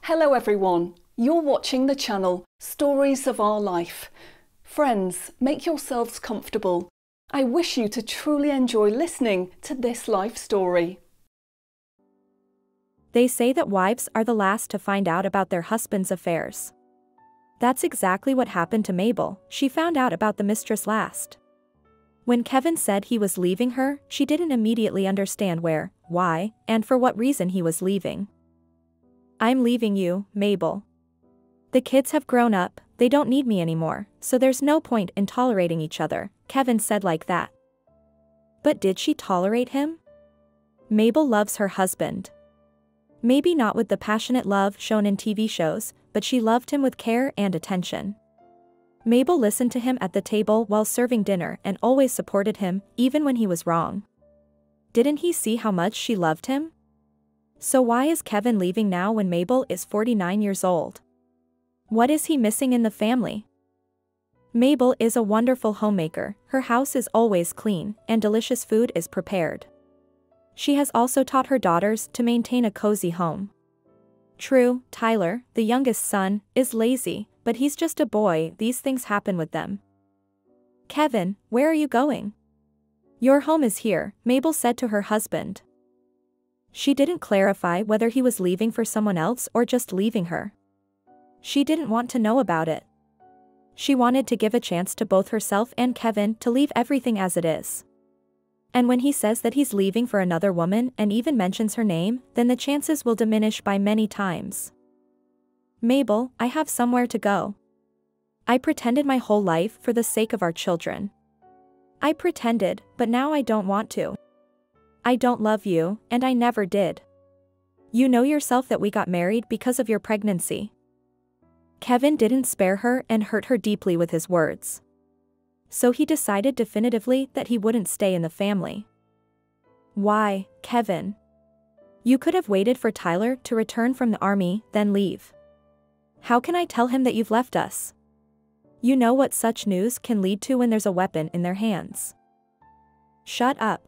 Hello everyone, you're watching the channel Stories of Our Life. Friends, make yourselves comfortable. I wish you to truly enjoy listening to this life story. They say that wives are the last to find out about their husband's affairs. That's exactly what happened to Mabel. She found out about the mistress last. When Kevin said he was leaving her, she didn't immediately understand where, why, and for what reason he was leaving. "I'm leaving you, Mabel. The kids have grown up, they don't need me anymore, so there's no point in tolerating each other," Kevin said like that. But did she tolerate him? Mabel loves her husband. Maybe not with the passionate love shown in TV shows, but she loved him with care and attention. Mabel listened to him at the table while serving dinner and always supported him, even when he was wrong. Didn't he see how much she loved him? So why is Kevin leaving now when Mabel is 49 years old? What is he missing in the family? Mabel is a wonderful homemaker, her house is always clean, and delicious food is prepared. She has also taught her daughters to maintain a cozy home. True, Tyler, the youngest son, is lazy, but he's just a boy, these things happen with them. "Kevin, where are you going?" "Your home is here," Mabel said to her husband. She didn't clarify whether he was leaving for someone else or just leaving her. She didn't want to know about it. She wanted to give a chance to both herself and Kevin to leave everything as it is. And when he says that he's leaving for another woman and even mentions her name, then the chances will diminish by many times. "Mabel, I have somewhere to go. I pretended my whole life for the sake of our children. I pretended, but now I don't want to. I don't love you, and I never did. You know yourself that we got married because of your pregnancy." Kevin didn't spare her and hurt her deeply with his words. So he decided definitively that he wouldn't stay in the family. "Why, Kevin? You could have waited for Tyler to return from the army, then leave. How can I tell him that you've left us? You know what such news can lead to when there's a weapon in their hands." "Shut up."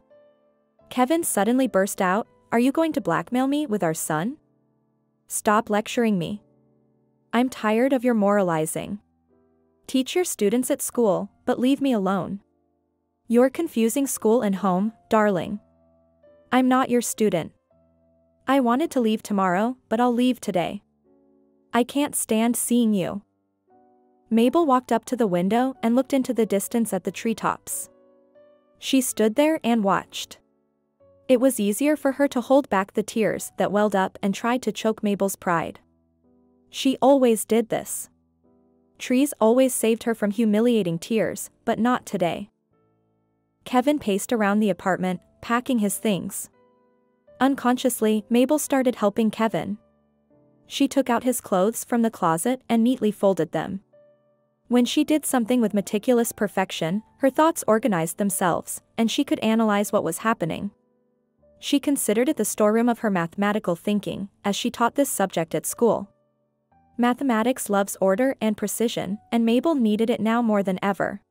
Kevin suddenly burst out, "Are you going to blackmail me with our son? Stop lecturing me. I'm tired of your moralizing. Teach your students at school, but leave me alone. You're confusing school and home, darling. I'm not your student. I wanted to leave tomorrow, but I'll leave today. I can't stand seeing you." Mabel walked up to the window and looked into the distance at the treetops. She stood there and watched. It was easier for her to hold back the tears that welled up and tried to choke Mabel's pride. She always did this. Trees always saved her from humiliating tears, but not today. Kevin paced around the apartment, packing his things. Unconsciously, Mabel started helping Kevin. She took out his clothes from the closet and neatly folded them. When she did something with meticulous perfection, her thoughts organized themselves, and she could analyze what was happening. She considered it the storeroom of her mathematical thinking, as she taught this subject at school. Mathematics loves order and precision, and Mabel needed it now more than ever.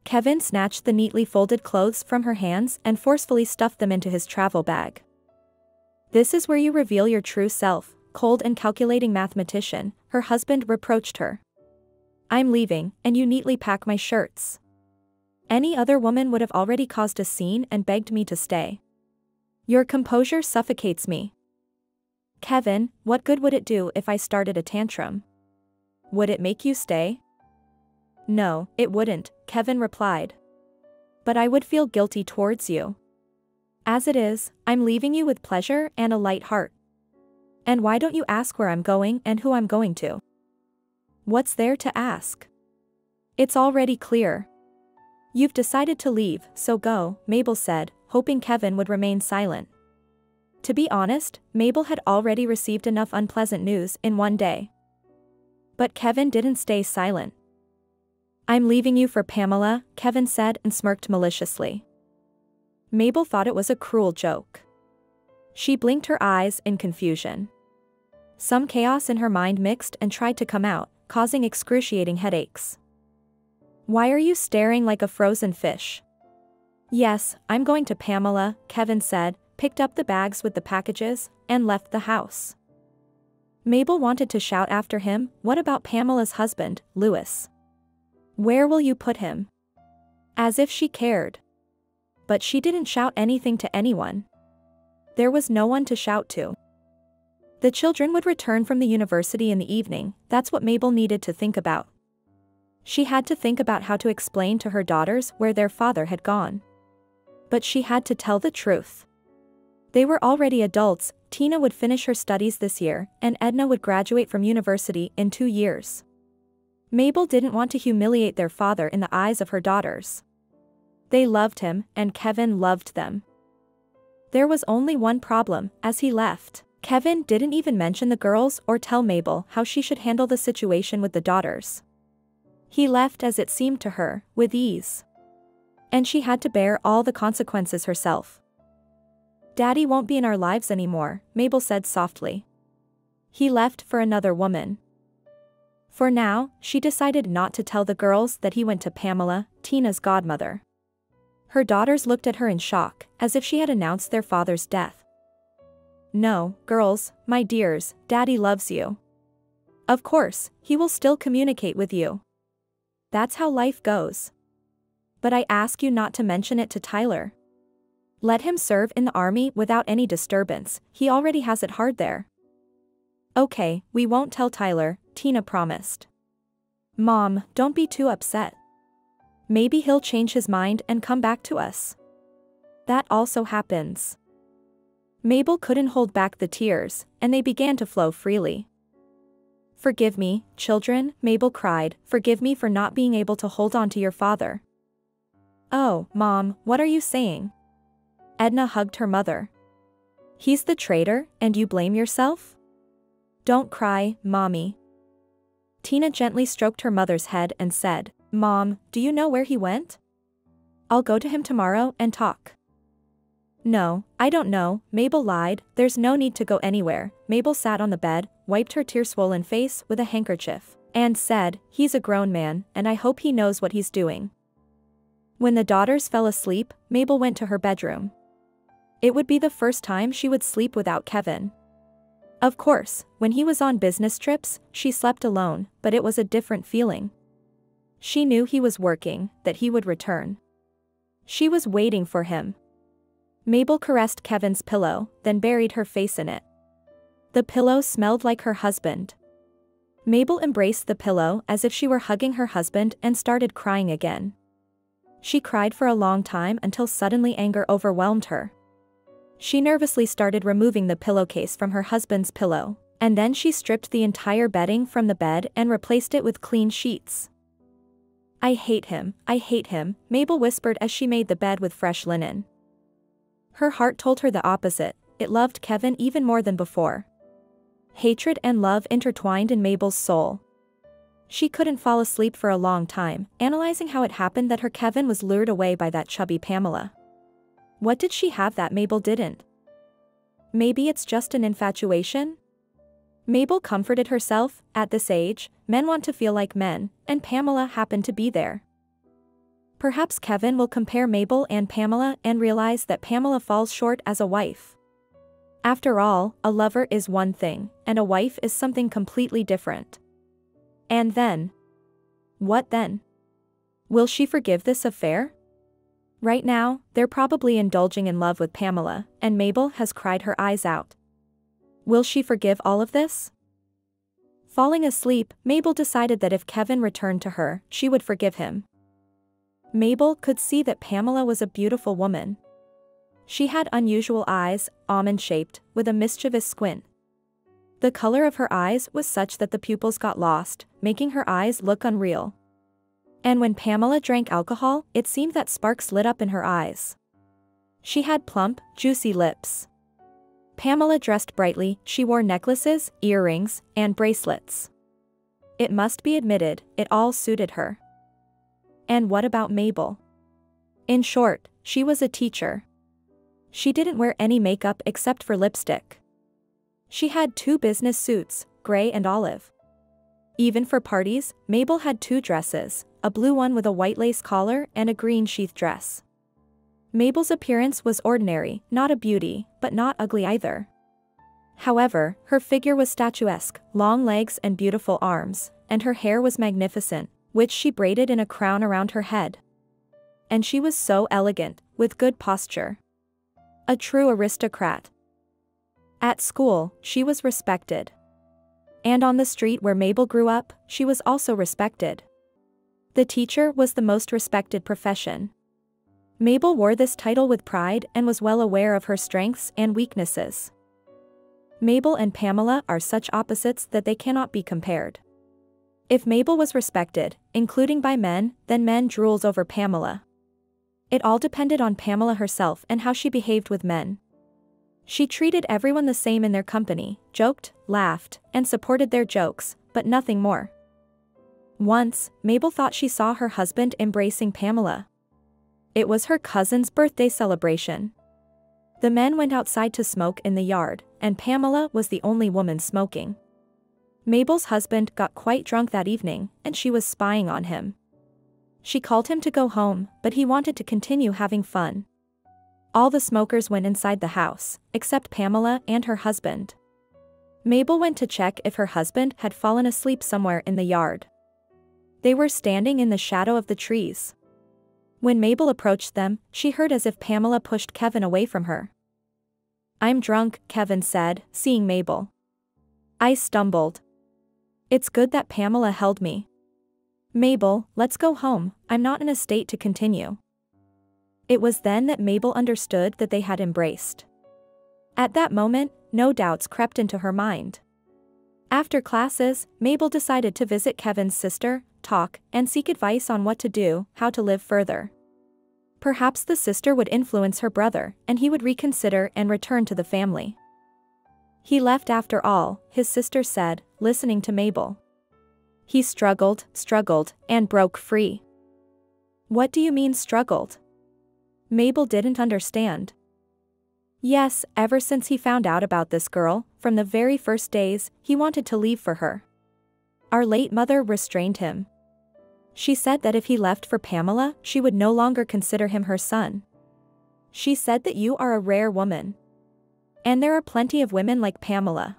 Kevin snatched the neatly folded clothes from her hands and forcefully stuffed them into his travel bag. "This is where you reveal your true self, cold and calculating mathematician," her husband reproached her. "I'm leaving, and you neatly pack my shirts. Any other woman would have already caused a scene and begged me to stay. Your composure suffocates me." "Kevin, what good would it do if I started a tantrum? Would it make you stay?" "No, it wouldn't," Kevin replied. "But I would feel guilty towards you. As it is, I'm leaving you with pleasure and a light heart. And why don't you ask where I'm going and who I'm going to?" "What's there to ask? It's already clear. You've decided to leave, so go," Mabel said, hoping Kevin would remain silent. To be honest, Mabel had already received enough unpleasant news in one day. But Kevin didn't stay silent. "I'm leaving you for Pamela," Kevin said and smirked maliciously. Mabel thought it was a cruel joke. She blinked her eyes in confusion. Some chaos in her mind mixed and tried to come out, causing excruciating headaches. "Why are you staring like a frozen fish?" "Yes, I'm going to Pamela," Kevin said, picked up the bags with the packages, and left the house. Mabel wanted to shout after him, "What about Pamela's husband, Louis? Where will you put him?" As if she cared. But she didn't shout anything to anyone. There was no one to shout to. The children would return from the university in the evening. That's what Mabel needed to think about. She had to think about how to explain to her daughters where their father had gone. But she had to tell the truth. They were already adults. Tina would finish her studies this year, and Edna would graduate from university in 2 years. Mabel didn't want to humiliate their father in the eyes of her daughters. They loved him, and Kevin loved them. There was only one problem. As he left, Kevin didn't even mention the girls or tell Mabel how she should handle the situation with the daughters. He left, as it seemed to her, with ease. And she had to bear all the consequences herself. "Daddy won't be in our lives anymore," Mabel said softly. "He left for another woman." For now, she decided not to tell the girls that he went to Pamela, Tina's godmother. Her daughters looked at her in shock, as if she had announced their father's death. "No, girls, my dears, Daddy loves you. Of course, he will still communicate with you. That's how life goes. But I ask you not to mention it to Tyler. Let him serve in the army without any disturbance. He already has it hard there." "Okay, we won't tell Tyler," Tina promised. "Mom, don't be too upset. Maybe he'll change his mind and come back to us. That also happens." Mabel couldn't hold back the tears, and they began to flow freely. "Forgive me, children," Mabel cried. "Forgive me for not being able to hold on to your father." "Oh, Mom, what are you saying?" Edna hugged her mother. "He's the traitor, and you blame yourself? Don't cry, Mommy." Tina gently stroked her mother's head and said, "Mom, do you know where he went? I'll go to him tomorrow and talk." "No, I don't know," Mabel lied. "There's no need to go anywhere." Mabel sat on the bed, wiped her tear-swollen face with a handkerchief, and said, "He's a grown man, and I hope he knows what he's doing." When the daughters fell asleep, Mabel went to her bedroom. It would be the first time she would sleep without Kevin. Of course, when he was on business trips, she slept alone, but it was a different feeling. She knew he was working, that he would return. She was waiting for him. Mabel caressed Kevin's pillow, then buried her face in it. The pillow smelled like her husband. Mabel embraced the pillow as if she were hugging her husband and started crying again. She cried for a long time until suddenly anger overwhelmed her. She nervously started removing the pillowcase from her husband's pillow, and then she stripped the entire bedding from the bed and replaced it with clean sheets. I hate him," Mabel whispered as she made the bed with fresh linen. Her heart told her the opposite. It loved Kevin even more than before. Hatred and love intertwined in Mabel's soul. She couldn't fall asleep for a long time, analyzing how it happened that her Kevin was lured away by that chubby Pamela. What did she have that Mabel didn't? Maybe it's just an infatuation? Mabel comforted herself. At this age, men want to feel like men, and Pamela happened to be there. Perhaps Kevin will compare Mabel and Pamela and realize that Pamela falls short as a wife. After all, a lover is one thing, and a wife is something completely different. And then? What then? Will she forgive this affair? Right now, they're probably indulging in love with Pamela, and Mabel has cried her eyes out. Will she forgive all of this? Falling asleep, Mabel decided that if Kevin returned to her, she would forgive him. Mabel could see that Pamela was a beautiful woman. She had unusual eyes, almond-shaped, with a mischievous squint. The color of her eyes was such that the pupils got lost, making her eyes look unreal. And when Pamela drank alcohol, it seemed that sparks lit up in her eyes. She had plump, juicy lips. Pamela dressed brightly. She wore necklaces, earrings, and bracelets. It must be admitted, it all suited her. And what about Mabel? In short, she was a teacher. She didn't wear any makeup except for lipstick. She had 2 business suits, gray and olive. Even for parties, Mabel had 2 dresses, a blue one with a white lace collar and a green sheath dress. Mabel's appearance was ordinary, not a beauty, but not ugly either. However, her figure was statuesque, long legs and beautiful arms, and her hair was magnificent, which she braided in a crown around her head. And she was so elegant, with good posture. A true aristocrat. At school, she was respected. And on the street where Mabel grew up, she was also respected. The teacher was the most respected profession. Mabel wore this title with pride and was well aware of her strengths and weaknesses. Mabel and Pamela are such opposites that they cannot be compared. If Mabel was respected, including by men, then men drools over Pamela. It all depended on Pamela herself and how she behaved with men. She treated everyone the same in their company, joked, laughed, and supported their jokes, but nothing more. Once, Mabel thought she saw her husband embracing Pamela. It was her cousin's birthday celebration. The men went outside to smoke in the yard, and Pamela was the only woman smoking. Mabel's husband got quite drunk that evening, and she was spying on him. She called him to go home, but he wanted to continue having fun. All the smokers went inside the house, except Pamela and her husband. Mabel went to check if her husband had fallen asleep somewhere in the yard. They were standing in the shadow of the trees. When Mabel approached them, she heard as if Pamela pushed Kevin away from her. "I'm drunk," Kevin said, seeing Mabel. "I stumbled. It's good that Pamela held me." "Mabel, let's go home, I'm not in a state to continue." It was then that Mabel understood that they had embraced. At that moment, no doubts crept into her mind. After classes, Mabel decided to visit Kevin's sister, talk, and seek advice on what to do, how to live further. Perhaps the sister would influence her brother, and he would reconsider and return to the family. "He left after all," his sister said, listening to Mabel. "He struggled, and broke free." "What do you mean struggled?" Mabel didn't understand. "Yes, ever since he found out about this girl, from the very first days, he wanted to leave for her. Our late mother restrained him. She said that if he left for Pamela, she would no longer consider him her son. She said that you are a rare woman. And there are plenty of women like Pamela.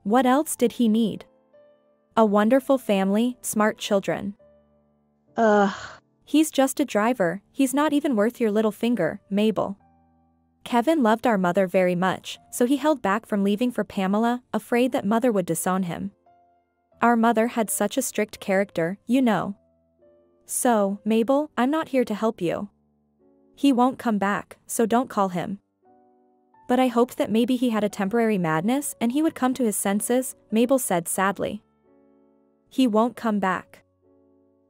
What else did he need? A wonderful family, smart children. Ugh. He's just a driver, he's not even worth your little finger, Mabel. Kevin loved our mother very much, so he held back from leaving for Pamela, afraid that mother would disown him. Our mother had such a strict character, you know. So, Mabel, I'm not here to help you. He won't come back, so don't call him." "But I hoped that maybe he had a temporary madness and he would come to his senses," Mabel said sadly. "He won't come back.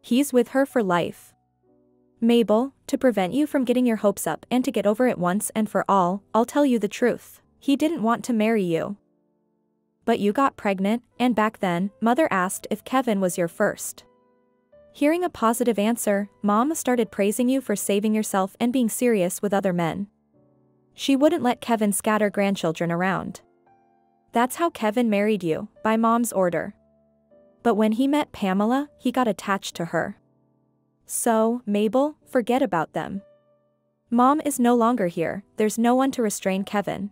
He's with her for life. Mabel, to prevent you from getting your hopes up and to get over it once and for all, I'll tell you the truth. He didn't want to marry you. But you got pregnant, and back then, Mother asked if Kevin was your first." Hearing a positive answer, Mom started praising you for saving yourself and being serious with other men. She wouldn't let Kevin scatter grandchildren around. That's how Kevin married you, by Mom's order. But when he met Pamela, he got attached to her. So, Mabel, forget about them. Mom is no longer here, there's no one to restrain Kevin.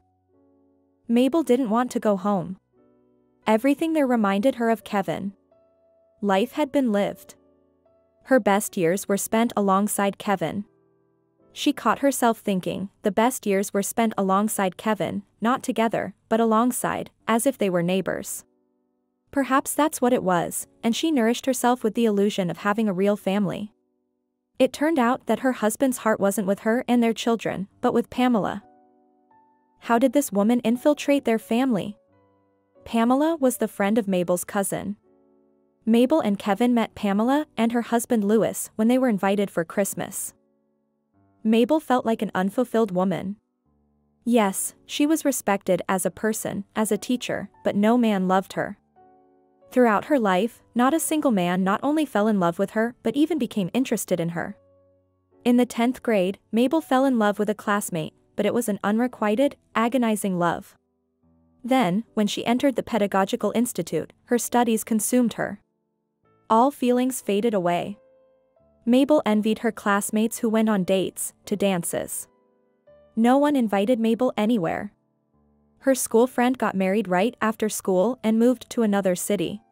Mabel didn't want to go home. Everything there reminded her of Kevin. Life had been lived. Her best years were spent alongside Kevin. She caught herself thinking, the best years were spent alongside Kevin, not together, but alongside, as if they were neighbors. Perhaps that's what it was, and she nourished herself with the illusion of having a real family. It turned out that her husband's heart wasn't with her and their children, but with Pamela. How did this woman infiltrate their family? Pamela was the friend of Mabel's cousin. Mabel and Kevin met Pamela and her husband Louis when they were invited for Christmas. Mabel felt like an unfulfilled woman. Yes, she was respected as a person, as a teacher, but no man loved her. Throughout her life, not a single man not only fell in love with her but even became interested in her. In the 10th grade, Mabel fell in love with a classmate, but it was an unrequited, agonizing love. Then, when she entered the pedagogical institute, her studies consumed her. All feelings faded away. Mabel envied her classmates who went on dates, to dances. No one invited Mabel anywhere. her school friend got married right after school and moved to another city.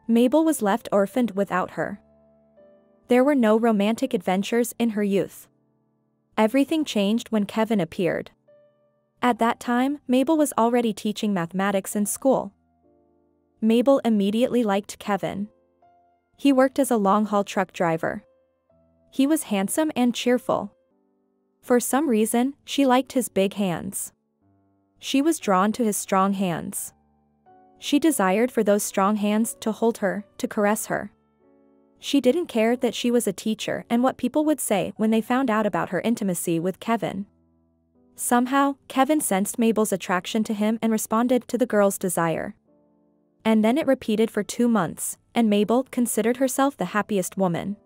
Mabel was left orphaned without her. There were no romantic adventures in her youth. Everything changed when Kevin appeared. At that time, Mabel was already teaching mathematics in school. Mabel immediately liked Kevin. He worked as a long-haul truck driver. He was handsome and cheerful. For some reason, she liked his big hands. She was drawn to his strong hands. She desired for those strong hands to hold her, to caress her. She didn't care that she was a teacher and what people would say when they found out about her intimacy with Kevin. Somehow, Kevin sensed Mabel's attraction to him and responded to the girl's desire. And then it repeated for 2 months, and Mabel considered herself the happiest woman.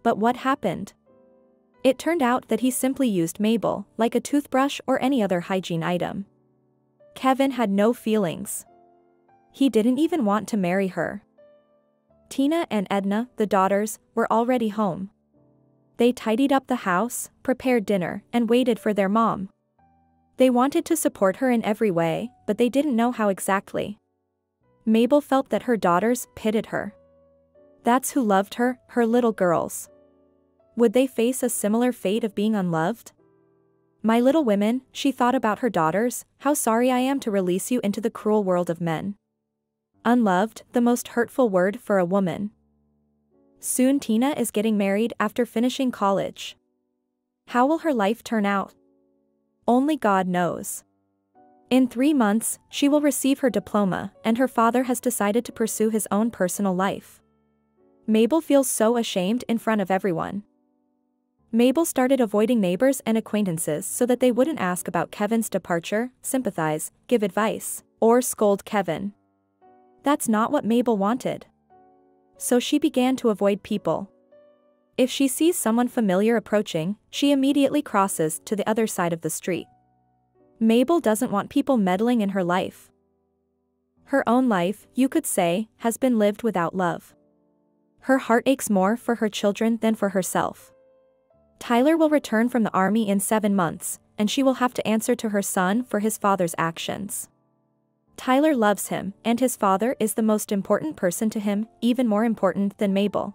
But what happened? It turned out that he simply used Mabel, like a toothbrush or any other hygiene item. Kevin had no feelings. He didn't even want to marry her. Tina and Edna, the daughters, were already home. They tidied up the house, prepared dinner, and waited for their mom. They wanted to support her in every way, but they didn't know how exactly. Mabel felt that her daughters pitied her. That's who loved her, her little girls. Would they face a similar fate of being unloved? My little women, she thought about her daughters, how sorry I am to release you into the cruel world of men. Unloved, the most hurtful word for a woman. Soon Tina is getting married after finishing college. How will her life turn out? Only God knows. In 3 months, she will receive her diploma, and her father has decided to pursue his own personal life. Mabel feels so ashamed in front of everyone. Mabel started avoiding neighbors and acquaintances so that they wouldn't ask about Kevin's departure, sympathize, give advice, or scold Kevin. That's not what Mabel wanted. So she began to avoid people. If she sees someone familiar approaching, she immediately crosses to the other side of the street. Mabel doesn't want people meddling in her life. Her own life, you could say, has been lived without love. Her heart aches more for her children than for herself. Tyler will return from the army in 7 months, and she will have to answer to her son for his father's actions. Tyler loves him, and his father is the most important person to him, even more important than Mabel.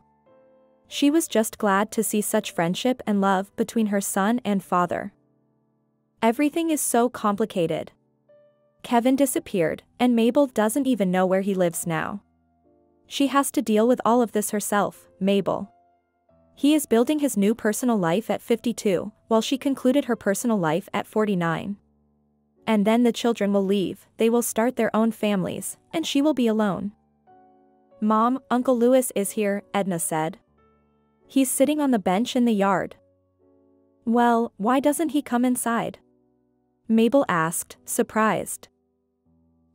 She was just glad to see such friendship and love between her son and father. Everything is so complicated. Kevin disappeared, and Mabel doesn't even know where he lives now. She has to deal with all of this herself, Mabel. He is building his new personal life at 52, while she concluded her personal life at 49. And then the children will leave, they will start their own families, and she will be alone. Mom, Uncle Louis is here, Edna said. He's sitting on the bench in the yard. Well, why doesn't he come inside? Mabel asked, surprised.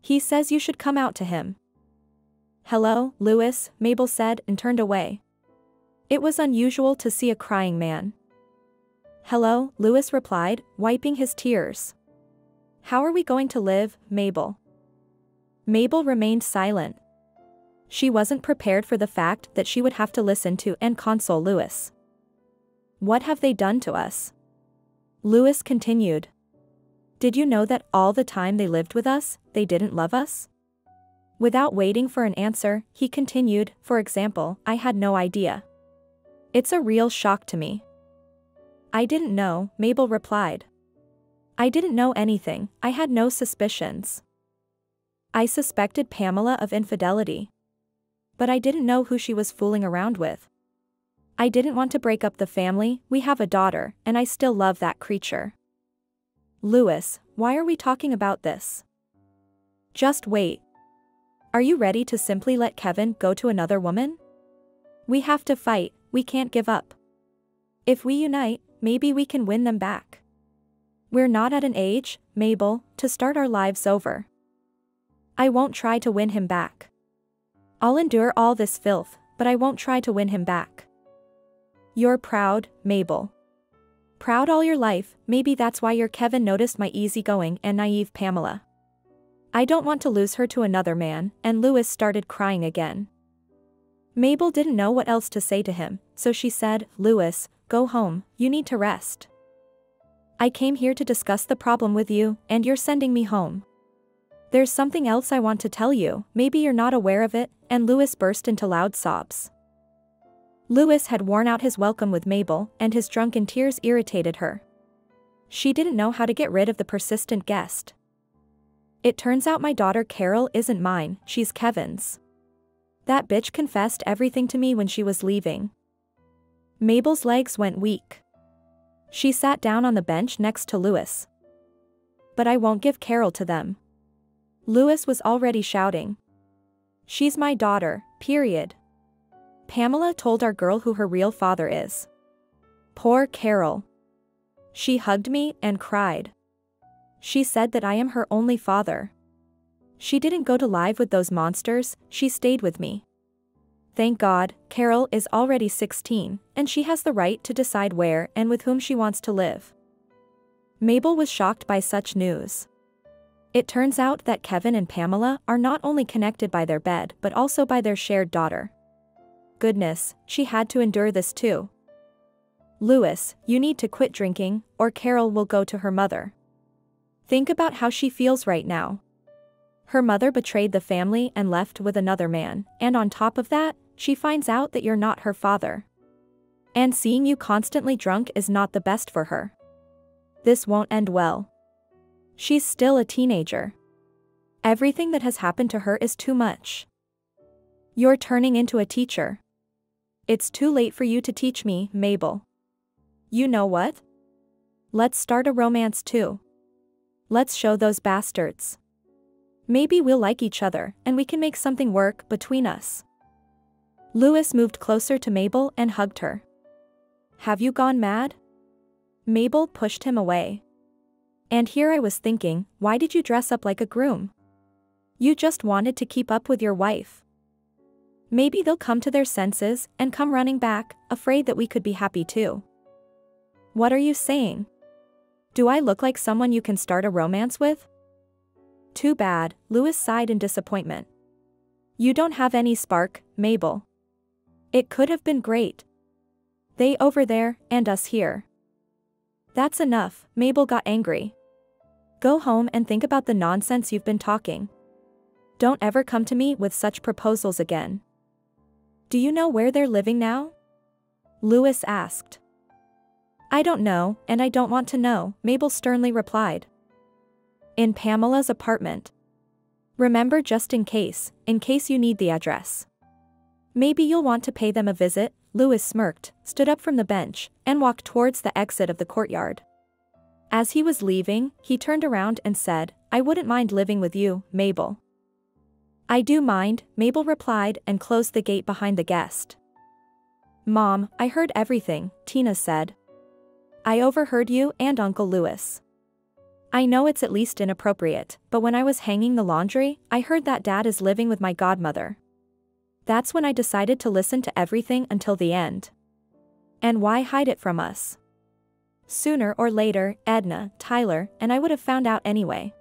He says you should come out to him. Hello, Louis, Mabel said and turned away. It was unusual to see a crying man. Hello, Louis replied, wiping his tears. How are we going to live, Mabel? Mabel remained silent. She wasn't prepared for the fact that she would have to listen to and console Louis. What have they done to us? Louis continued. Did you know that all the time they lived with us, they didn't love us? Without waiting for an answer, he continued, for example, I had no idea. It's a real shock to me. I didn't know, Mabel replied. I didn't know anything, I had no suspicions. I suspected Pamela of infidelity. But I didn't know who she was fooling around with. I didn't want to break up the family, we have a daughter, and I still love that creature. Louis, why are we talking about this? Just wait. Are you ready to simply let Kevin go to another woman? We have to fight, we can't give up. If we unite, maybe we can win them back. We're not at an age, Mabel, to start our lives over. I won't try to win him back. I'll endure all this filth, but I won't try to win him back. You're proud, Mabel. Proud all your life, maybe that's why your Kevin noticed my easygoing and naive Pamela. I don't want to lose her to another man, and Louis started crying again. Mabel didn't know what else to say to him, so she said, Louis, go home, you need to rest. I came here to discuss the problem with you, and you're sending me home. There's something else I want to tell you, maybe you're not aware of it, and Louis burst into loud sobs. Louis had worn out his welcome with Mabel, and his drunken tears irritated her. She didn't know how to get rid of the persistent guest. It turns out my daughter Carol isn't mine, she's Kevin's. That bitch confessed everything to me when she was leaving. Mabel's legs went weak. She sat down on the bench next to Louis. But I won't give Carol to them. Louis was already shouting. She's my daughter, period. Pamela told our girl who her real father is. Poor Carol. She hugged me and cried. She said that I am her only father. She didn't go to live with those monsters, she stayed with me. Thank God, Carol is already 16, and she has the right to decide where and with whom she wants to live. Mabel was shocked by such news. It turns out that Kevin and Pamela are not only connected by their bed but also by their shared daughter. Goodness, she had to endure this too. Louis, you need to quit drinking, or Carol will go to her mother. Think about how she feels right now. Her mother betrayed the family and left with another man, and on top of that, she finds out that you're not her father. And seeing you constantly drunk is not the best for her. This won't end well. She's still a teenager. Everything that has happened to her is too much. You're turning into a teacher. It's too late for you to teach me, Mabel. You know what? Let's start a romance too. Let's show those bastards. Maybe we'll like each other, and we can make something work between us. Louis moved closer to Mabel and hugged her. Have you gone mad? Mabel pushed him away. And here I was thinking, why did you dress up like a groom? You just wanted to keep up with your wife. Maybe they'll come to their senses and come running back, afraid that we could be happy too. What are you saying? Do I look like someone you can start a romance with? Too bad, Louis sighed in disappointment. You don't have any spark, Mabel. It could have been great. They over there, and us here. That's enough, Mabel got angry. Go home and think about the nonsense you've been talking. Don't ever come to me with such proposals again. Do you know where they're living now? Louis asked. I don't know, and I don't want to know, Mabel sternly replied. In Pamela's apartment. Remember, just in case you need the address. Maybe you'll want to pay them a visit. Louis smirked, stood up from the bench, and walked towards the exit of the courtyard. As he was leaving, he turned around and said, I wouldn't mind living with you, Mabel. I do mind, Mabel replied and closed the gate behind the guest. Mom, I heard everything, Tina said. I overheard you and Uncle Louis. I know it's at least inappropriate, but when I was hanging the laundry, I heard that Dad is living with my godmother. That's when I decided to listen to everything until the end. And why hide it from us? Sooner or later, Edna, Tyler, and I would have found out anyway.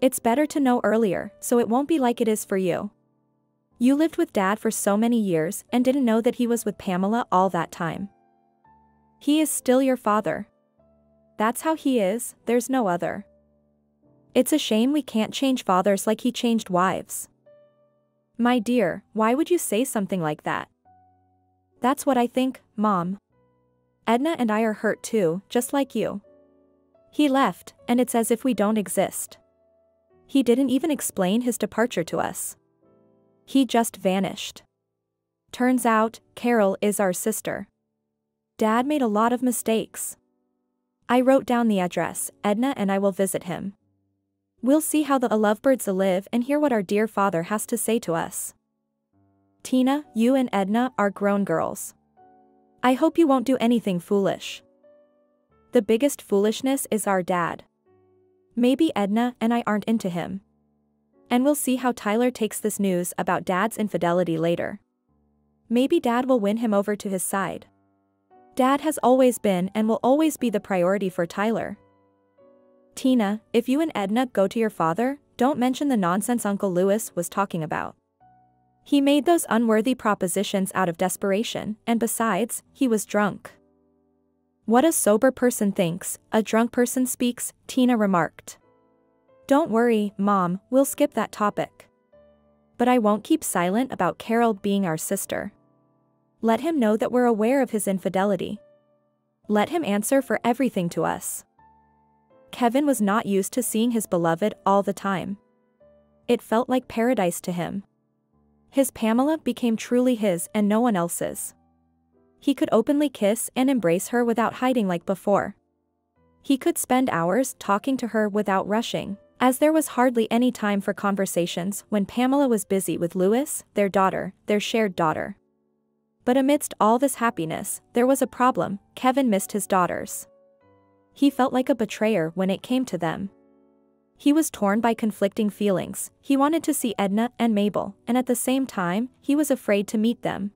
It's better to know earlier, so it won't be like it is for you. You lived with Dad for so many years and didn't know that he was with Pamela all that time. He is still your father. That's how he is, there's no other. It's a shame we can't change fathers like he changed wives. My dear, why would you say something like that? That's what I think, Mom. Edna and I are hurt too, just like you. He left, and it's as if we don't exist. He didn't even explain his departure to us. He just vanished. Turns out, Carol is our sister. Dad made a lot of mistakes. I wrote down the address, Edna and I will visit him. We'll see how the lovebirds live and hear what our dear father has to say to us. Tina, you and Edna are grown girls. I hope you won't do anything foolish. The biggest foolishness is our dad. Maybe Edna and I aren't into him. And we'll see how Tyler takes this news about Dad's infidelity later. Maybe Dad will win him over to his side. Dad has always been and will always be the priority for Tyler. Tina, if you and Edna go to your father, don't mention the nonsense Uncle Louis was talking about. He made those unworthy propositions out of desperation, and besides, he was drunk. What a sober person thinks, a drunk person speaks, Tina remarked. Don't worry, Mom, we'll skip that topic. But I won't keep silent about Carol being our sister. Let him know that we're aware of his infidelity. Let him answer for everything to us. Kevin was not used to seeing his beloved all the time. It felt like paradise to him. His Pamela became truly his and no one else's. He could openly kiss and embrace her without hiding like before. He could spend hours talking to her without rushing, as there was hardly any time for conversations when Pamela was busy with Louis, their daughter, their shared daughter. But amidst all this happiness, there was a problem. Kevin missed his daughters. He felt like a betrayer when it came to them. He was torn by conflicting feelings. He wanted to see Edna and Mabel, and at the same time, he was afraid to meet them.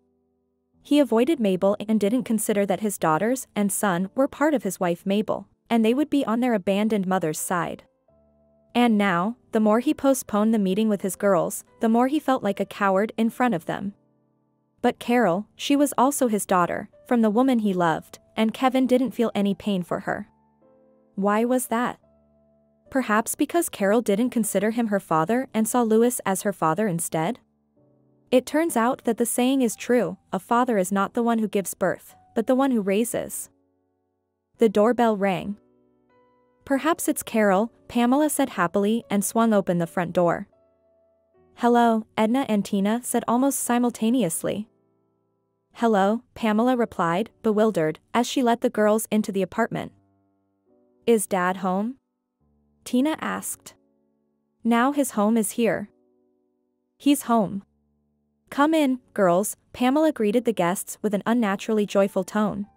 He avoided Mabel and didn't consider that his daughters and son were part of his wife Mabel, and they would be on their abandoned mother's side. And now, the more he postponed the meeting with his girls, the more he felt like a coward in front of them. But Carol, she was also his daughter, from the woman he loved, and Kevin didn't feel any pain for her. Why was that? Perhaps because Carol didn't consider him her father and saw Louis as her father instead? It turns out that the saying is true, a father is not the one who gives birth, but the one who raises. The doorbell rang. Perhaps it's Carol, Pamela said happily and swung open the front door. Hello, Edna and Tina said almost simultaneously. Hello, Pamela replied, bewildered, as she let the girls into the apartment. Is Dad home? Tina asked. Now his home is here. He's home. Come in, girls, Pamela greeted the guests with an unnaturally joyful tone.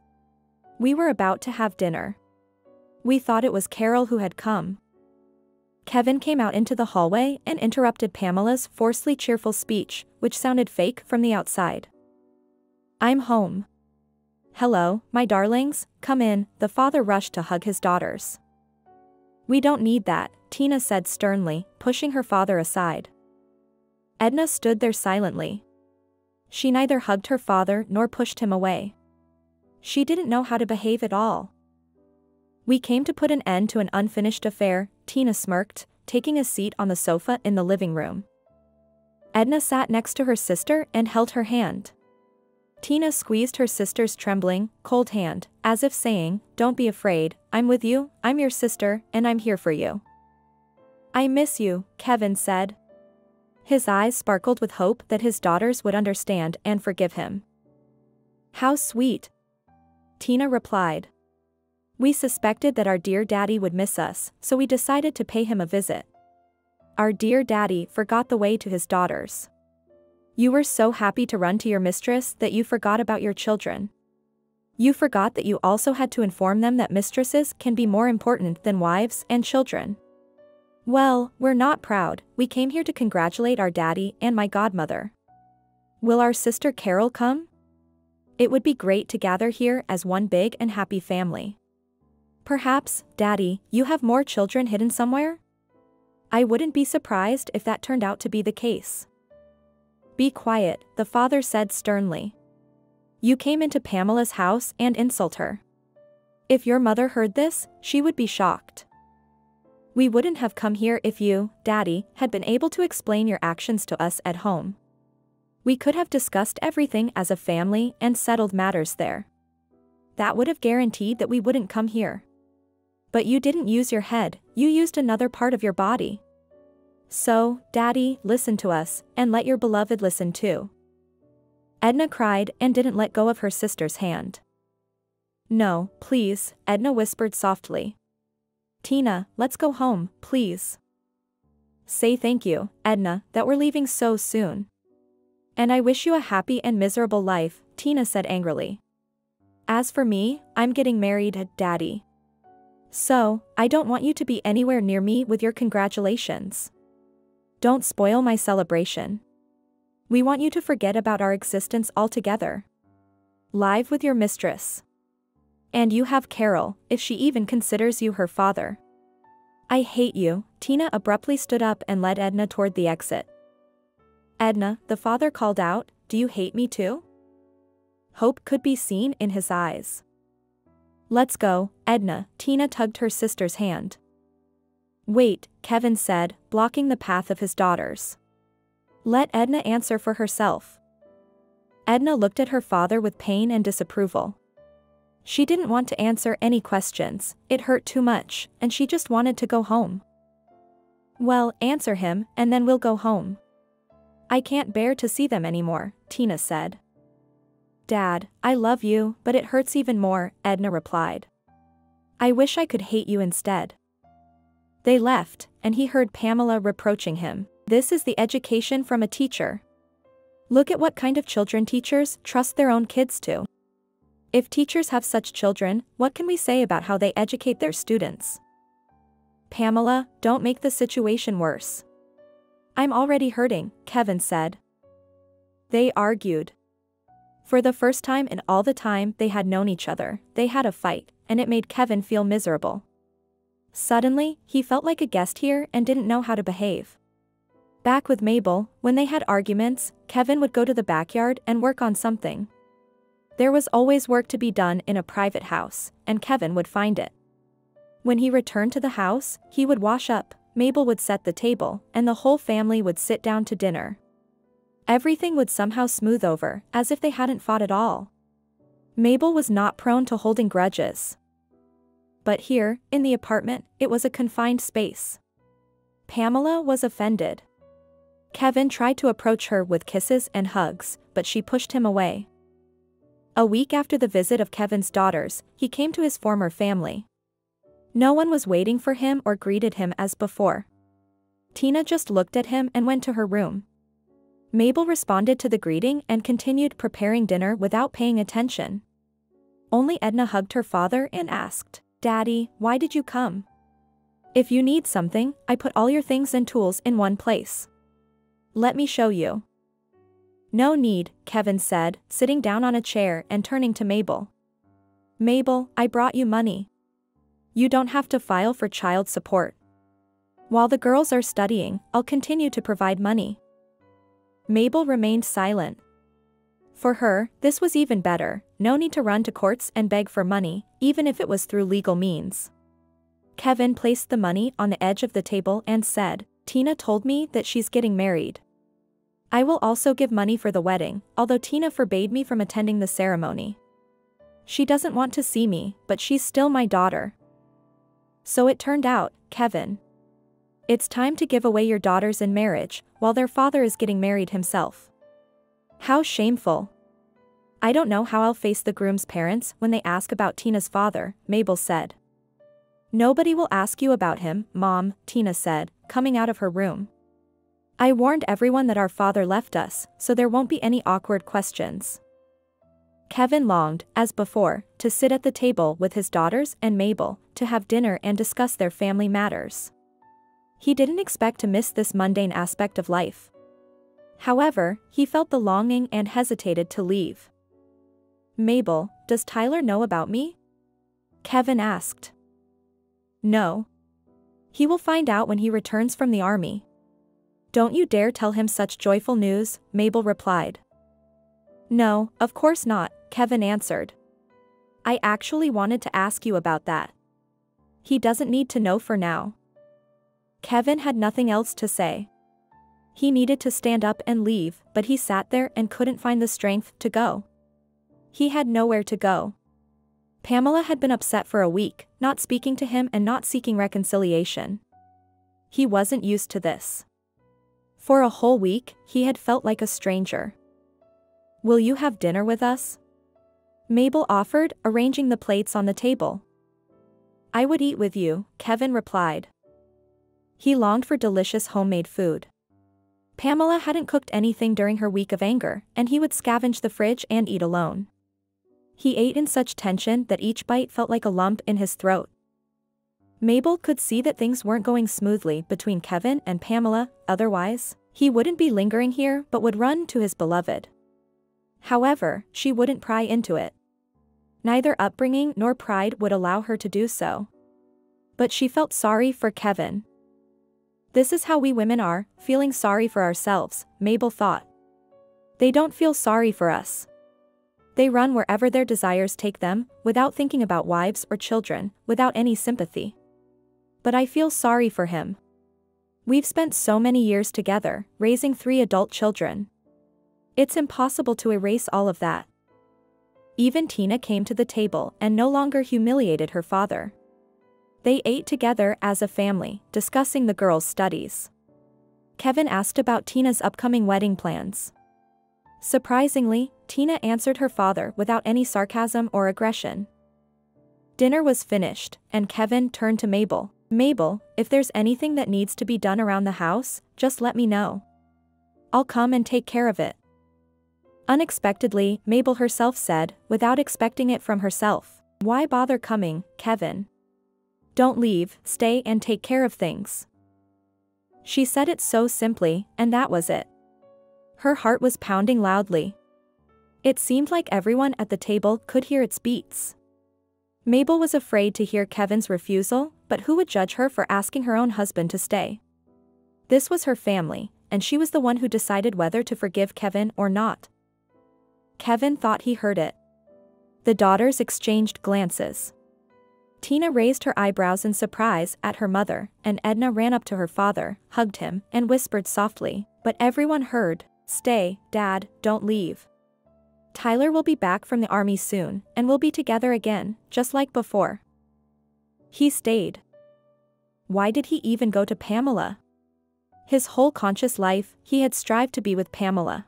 We were about to have dinner. We thought it was Carol who had come. Kevin came out into the hallway and interrupted Pamela's forcefully cheerful speech, which sounded fake from the outside. I'm home. Hello, my darlings, come in, the father rushed to hug his daughters. We don't need that, Tina said sternly, pushing her father aside. Edna stood there silently. She neither hugged her father nor pushed him away. She didn't know how to behave at all. We came to put an end to an unfinished affair, Tina smirked, taking a seat on the sofa in the living room. Edna sat next to her sister and held her hand. Tina squeezed her sister's trembling, cold hand, as if saying, don't be afraid, I'm with you, I'm your sister, and I'm here for you. I miss you, Kevin said. His eyes sparkled with hope that his daughters would understand and forgive him. How sweet, Tina replied. We suspected that our dear daddy would miss us, so we decided to pay him a visit. Our dear daddy forgot the way to his daughters. You were so happy to run to your mistress that you forgot about your children. You forgot that you also had to inform them that mistresses can be more important than wives and children. Well, we're not proud, we came here to congratulate our daddy and my godmother. Will our sister Carol come? It would be great to gather here as one big and happy family. Perhaps, Daddy, you have more children hidden somewhere? I wouldn't be surprised if that turned out to be the case. Be quiet, the father said sternly. You came into Pamela's house and insult her. If your mother heard this, she would be shocked. We wouldn't have come here if you, Daddy, had been able to explain your actions to us at home. We could have discussed everything as a family and settled matters there. That would have guaranteed that we wouldn't come here. But you didn't use your head, you used another part of your body. So, Daddy, listen to us, and let your beloved listen too. Edna cried and didn't let go of her sister's hand. No, please, Edna whispered softly. Tina, let's go home, please. Say thank you, Edna, that we're leaving so soon. And I wish you a happy and miserable life, Tina said angrily. As for me, I'm getting married, Daddy. So, I don't want you to be anywhere near me with your congratulations. Don't spoil my celebration. We want you to forget about our existence altogether. Live with your mistress. And you have Carol, if she even considers you her father. I hate you, Tina abruptly stood up and led Edna toward the exit. Edna, the father called out, do you hate me too? Hope could be seen in his eyes. Let's go, Edna, Tina tugged her sister's hand. Wait, Kevin said, blocking the path of his daughters. Let Edna answer for herself. Edna looked at her father with pain and disapproval. She didn't want to answer any questions, it hurt too much, and she just wanted to go home. Well, answer him, and then we'll go home. I can't bear to see them anymore, Tina said. Dad, I love you, but it hurts even more, Edna replied. I wish I could hate you instead. They left, and he heard Pamela reproaching him. This is the education from a teacher. Look at what kind of children teachers trust their own kids to. If teachers have such children, what can we say about how they educate their students? Pamela, don't make the situation worse. I'm already hurting, Kevin said. They argued. For the first time in all the time they had known each other, they had a fight, and it made Kevin feel miserable. Suddenly, he felt like a guest here and didn't know how to behave. Back with Mabel, when they had arguments, Kevin would go to the backyard and work on something. There was always work to be done in a private house, and Kevin would find it. When he returned to the house, he would wash up, Mabel would set the table, and the whole family would sit down to dinner. Everything would somehow smooth over, as if they hadn't fought at all. Mabel was not prone to holding grudges. But here, in the apartment, it was a confined space. Pamela was offended. Kevin tried to approach her with kisses and hugs, but she pushed him away. A week after the visit of Kevin's daughters, he came to his former family. No one was waiting for him or greeted him as before. Tina just looked at him and went to her room. Mabel responded to the greeting and continued preparing dinner without paying attention. Only Edna hugged her father and asked, Daddy, why did you come? If you need something, I put all your things and tools in one place. Let me show you. No need, Kevin said, sitting down on a chair and turning to Mabel. Mabel, I brought you money. You don't have to file for child support. While the girls are studying, I'll continue to provide money. Mabel remained silent. For her, this was even better, no need to run to courts and beg for money, even if it was through legal means. Kevin placed the money on the edge of the table and said, Tina told me that she's getting married. I will also give money for the wedding, although Tina forbade me from attending the ceremony. She doesn't want to see me, but she's still my daughter. So it turned out, Kevin. It's time to give away your daughters in marriage, while their father is getting married himself. How shameful. I don't know how I'll face the groom's parents when they ask about Tina's father, Mabel said. Nobody will ask you about him, Mom, Tina said, coming out of her room. I warned everyone that our father left us, so there won't be any awkward questions. Kevin longed, as before, to sit at the table with his daughters and Mabel, to have dinner and discuss their family matters. He didn't expect to miss this mundane aspect of life. However, he felt the longing and hesitated to leave. Mabel, does Tyler know about me? Kevin asked. No. He will find out when he returns from the army. Don't you dare tell him such joyful news, Mabel replied. No, of course not, Kevin answered. I actually wanted to ask you about that. He doesn't need to know for now. Kevin had nothing else to say. He needed to stand up and leave, but he sat there and couldn't find the strength to go. He had nowhere to go. Pamela had been upset for a week, not speaking to him and not seeking reconciliation. He wasn't used to this. For a whole week, he had felt like a stranger. Will you have dinner with us? Mabel offered, arranging the plates on the table. I would eat with you, Kevin replied. He longed for delicious homemade food. Pamela hadn't cooked anything during her week of anger, and he would scavenge the fridge and eat alone. He ate in such tension that each bite felt like a lump in his throat. Mabel could see that things weren't going smoothly between Kevin and Pamela, otherwise, he wouldn't be lingering here but would run to his beloved. However, she wouldn't pry into it. Neither upbringing nor pride would allow her to do so. But she felt sorry for Kevin. This is how we women are, feeling sorry for ourselves, Mabel thought. They don't feel sorry for us. They run wherever their desires take them, without thinking about wives or children, without any sympathy. but I feel sorry for him. We've spent so many years together, raising 3 adult children. It's impossible to erase all of that. Even Tina came to the table and no longer humiliated her father. They ate together as a family, discussing the girls' studies. Kevin asked about Tina's upcoming wedding plans. Surprisingly, Tina answered her father without any sarcasm or aggression. Dinner was finished, and Kevin turned to Mabel. Mabel, if there's anything that needs to be done around the house, just let me know. I'll come and take care of it. Unexpectedly, Mabel herself said, without expecting it from herself. Why bother coming, Kevin? Don't leave, stay and take care of things. She said it so simply, and that was it. Her heart was pounding loudly. It seemed like everyone at the table could hear its beats. Mabel was afraid to hear Kevin's refusal, but who would judge her for asking her own husband to stay? This was her family, and she was the one who decided whether to forgive Kevin or not. Kevin thought he heard it. The daughters exchanged glances. Tina raised her eyebrows in surprise at her mother, and Edna ran up to her father, hugged him, and whispered softly, but everyone heard, "Stay, Dad, don't leave. Tyler will be back from the army soon, and we'll be together again, just like before." He stayed. Why did he even go to Pamela? His whole conscious life, he had strived to be with Pamela.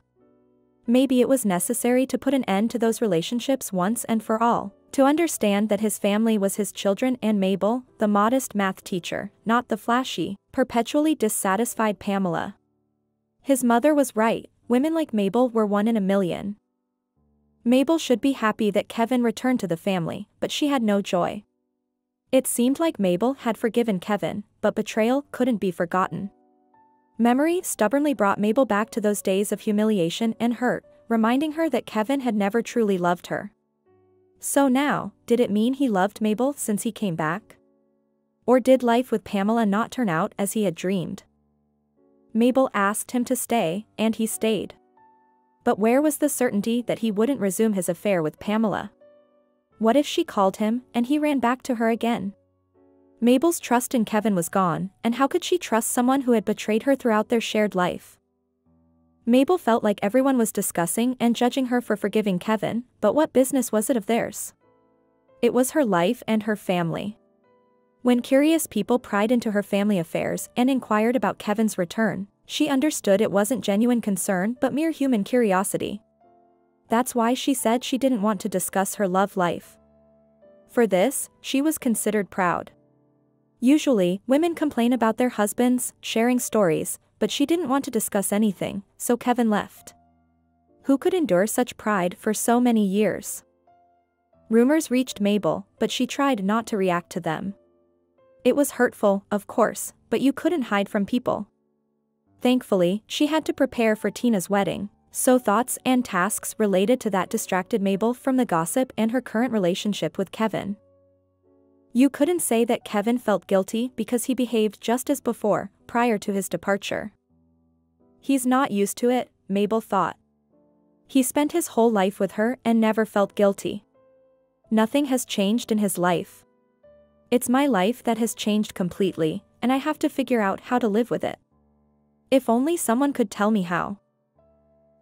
Maybe it was necessary to put an end to those relationships once and for all, to understand that his family was his children and Mabel, the modest math teacher, not the flashy, perpetually dissatisfied Pamela. His mother was right, women like Mabel were 1 in a million. Mabel should be happy that Kevin returned to the family, but she had no joy. It seemed like Mabel had forgiven Kevin, but betrayal couldn't be forgotten. Memory stubbornly brought Mabel back to those days of humiliation and hurt, reminding her that Kevin had never truly loved her. So now, did it mean he loved Mabel since he came back? Or did life with Pamela not turn out as he had dreamed? Mabel asked him to stay, and he stayed. But where was the certainty that he wouldn't resume his affair with Pamela? What if she called him, and he ran back to her again? Mabel's trust in Kevin was gone, and how could she trust someone who had betrayed her throughout their shared life? Mabel felt like everyone was discussing and judging her for forgiving Kevin, but what business was it of theirs? It was her life and her family. When curious people pried into her family affairs and inquired about Kevin's return, she understood it wasn't genuine concern but mere human curiosity. That's why she said she didn't want to discuss her love life. For this, she was considered proud. Usually, women complain about their husbands, sharing stories, but she didn't want to discuss anything, so Kevin left. Who could endure such pride for so many years? Rumors reached Mabel, but she tried not to react to them. It was hurtful, of course, but you couldn't hide from people. Thankfully, she had to prepare for Tina's wedding, so thoughts and tasks related to that distracted Mabel from the gossip and her current relationship with Kevin. You couldn't say that Kevin felt guilty because he behaved just as before, prior to his departure. He's not used to it, Mabel thought. He spent his whole life with her and never felt guilty. Nothing has changed in his life. It's my life that has changed completely, and I have to figure out how to live with it. If only someone could tell me how.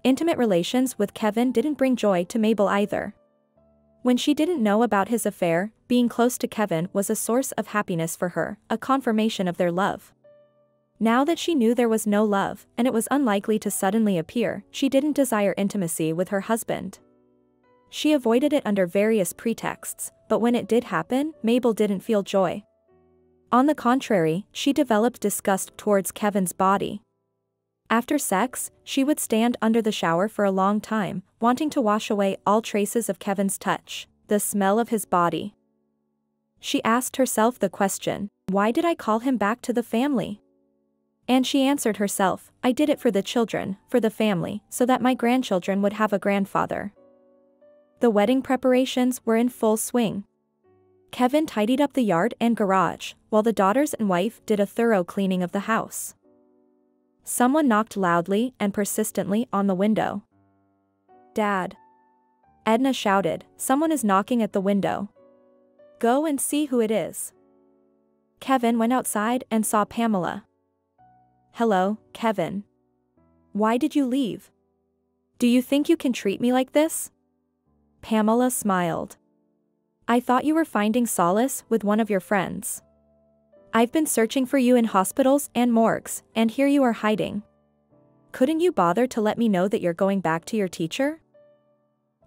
Intimate relations with Kevin didn't bring joy to Mabel either. When she didn't know about his affair, being close to Kevin was a source of happiness for her, a confirmation of their love. Now that she knew there was no love, and it was unlikely to suddenly appear, she didn't desire intimacy with her husband. She avoided it under various pretexts, but when it did happen, Mabel didn't feel joy. On the contrary, she developed disgust towards Kevin's body. After sex, she would stand under the shower for a long time, wanting to wash away all traces of Kevin's touch, the smell of his body. She asked herself the question, why did I call him back to the family? And she answered herself, I did it for the children, for the family, so that my grandchildren would have a grandfather. The wedding preparations were in full swing. Kevin tidied up the yard and garage, while the daughters and wife did a thorough cleaning of the house. Someone knocked loudly and persistently on the window. Dad. Edna shouted, someone is knocking at the window. Go and see who it is. Kevin went outside and saw Pamela. "Hello, Kevin. Why did you leave? Do you think you can treat me like this?" Pamela smiled. "I thought you were finding solace with one of your friends. I've been searching for you in hospitals and morgues, and here you are hiding. Couldn't you bother to let me know that you're going back to your teacher?"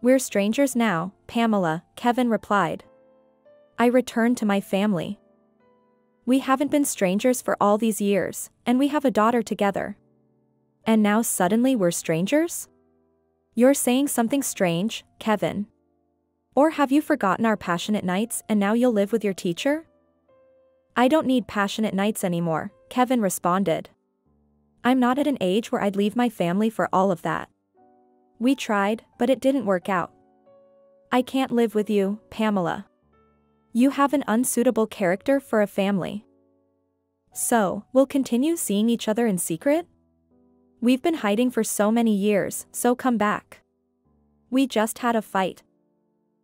"We're strangers now, Pamela," Kevin replied. "I returned to my family. We haven't been strangers for all these years, and we have a daughter together. And now suddenly we're strangers? You're saying something strange, Kevin. Or have you forgotten our passionate nights and now you'll live with your teacher?" "I don't need passionate nights anymore," Kevin responded. "I'm not at an age where I'd leave my family for all of that. We tried, but it didn't work out. I can't live with you, Pamela. You have an unsuitable character for a family. So, we'll continue seeing each other in secret? We've been hiding for so many years, so come back. We just had a fight.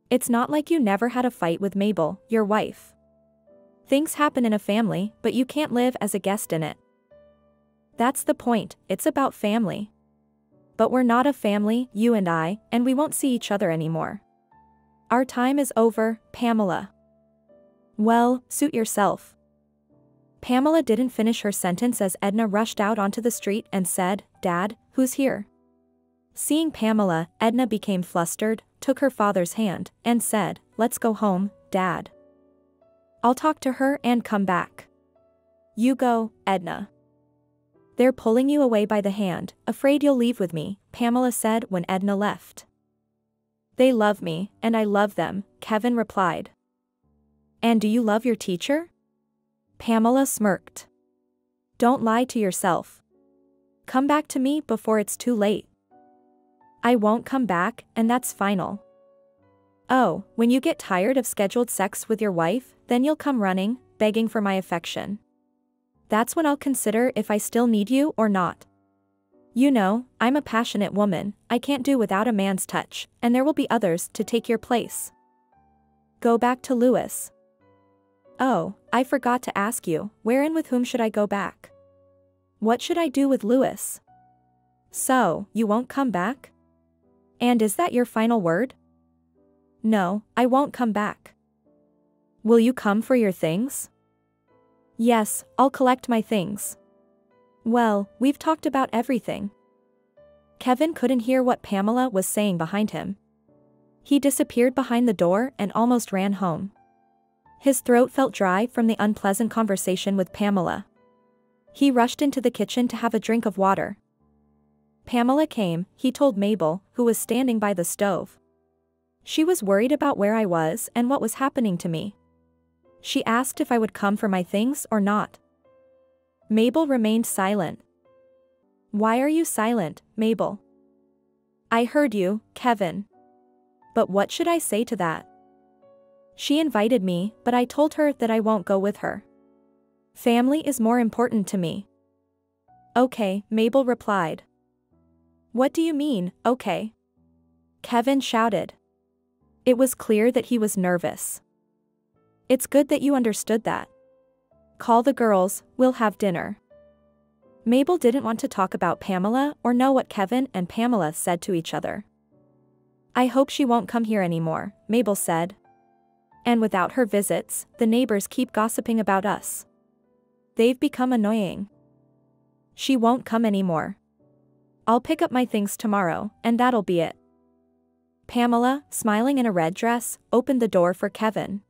It's not like you never had a fight with Mabel, your wife. Things happen in a family, but you can't live as a guest in it. That's the point, it's about family. But we're not a family, you and I, and we won't see each other anymore. Our time is over, Pamela." "Well, suit yourself." Pamela didn't finish her sentence as Edna rushed out onto the street and said, "Dad, who's here?" Seeing Pamela, Edna became flustered, took her father's hand, and said, "Let's go home, Dad. I'll talk to her and come back." "You go, Edna. They're pulling you away by the hand, afraid you'll leave with me," Pamela said when Edna left. "They love me, and I love them," Kevin replied. "And do you love your teacher?" Pamela smirked. "Don't lie to yourself. Come back to me before it's too late." "I won't come back, and that's final." "Oh, when you get tired of scheduled sex with your wife, then you'll come running, begging for my affection. That's when I'll consider if I still need you or not. You know, I'm a passionate woman, I can't do without a man's touch, and there will be others to take your place." "Go back to Louis." "Oh, I forgot to ask you, where and with whom should I go back?" "What should I do with Louis?" "So, you won't come back? And is that your final word?" "No, I won't come back." "Will you come for your things?" "Yes, I'll collect my things." "Well, we've talked about everything." Kevin couldn't hear what Pamela was saying behind him. He disappeared behind the door and almost ran home. His throat felt dry from the unpleasant conversation with Pamela. He rushed into the kitchen to have a drink of water. Pamela came, he told Mabel, who was standing by the stove. She was worried about where I was and what was happening to me. She asked if I would come for my things or not. Mabel remained silent. "Why are you silent, Mabel?" "I heard you, Kevin. But what should I say to that?" "She invited me, but I told her that I won't go with her. Family is more important to me." "Okay," Mabel replied. "What do you mean, okay?" Kevin shouted. It was clear that he was nervous. "It's good that you understood that. Call the girls, we'll have dinner." Mabel didn't want to talk about Pamela or know what Kevin and Pamela said to each other. "I hope she won't come here anymore," Mabel said. "And without her visits, the neighbors keep gossiping about us. They've become annoying. She won't come anymore. I'll pick up my things tomorrow, and that'll be it." Pamela, smiling in a red dress, opened the door for Kevin.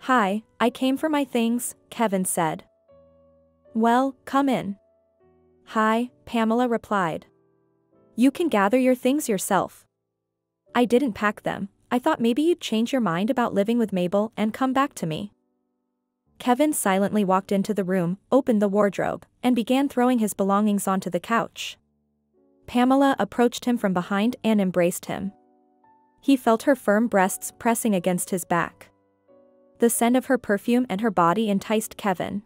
"Hi, I came for my things," Kevin said. "Well, come in." "Hi," Pamela replied. "You can gather your things yourself. I didn't pack them, I thought maybe you'd change your mind about living with Mabel and come back to me." Kevin silently walked into the room, opened the wardrobe, and began throwing his belongings onto the couch. Pamela approached him from behind and embraced him. He felt her firm breasts pressing against his back. The scent of her perfume and her body enticed Kevin.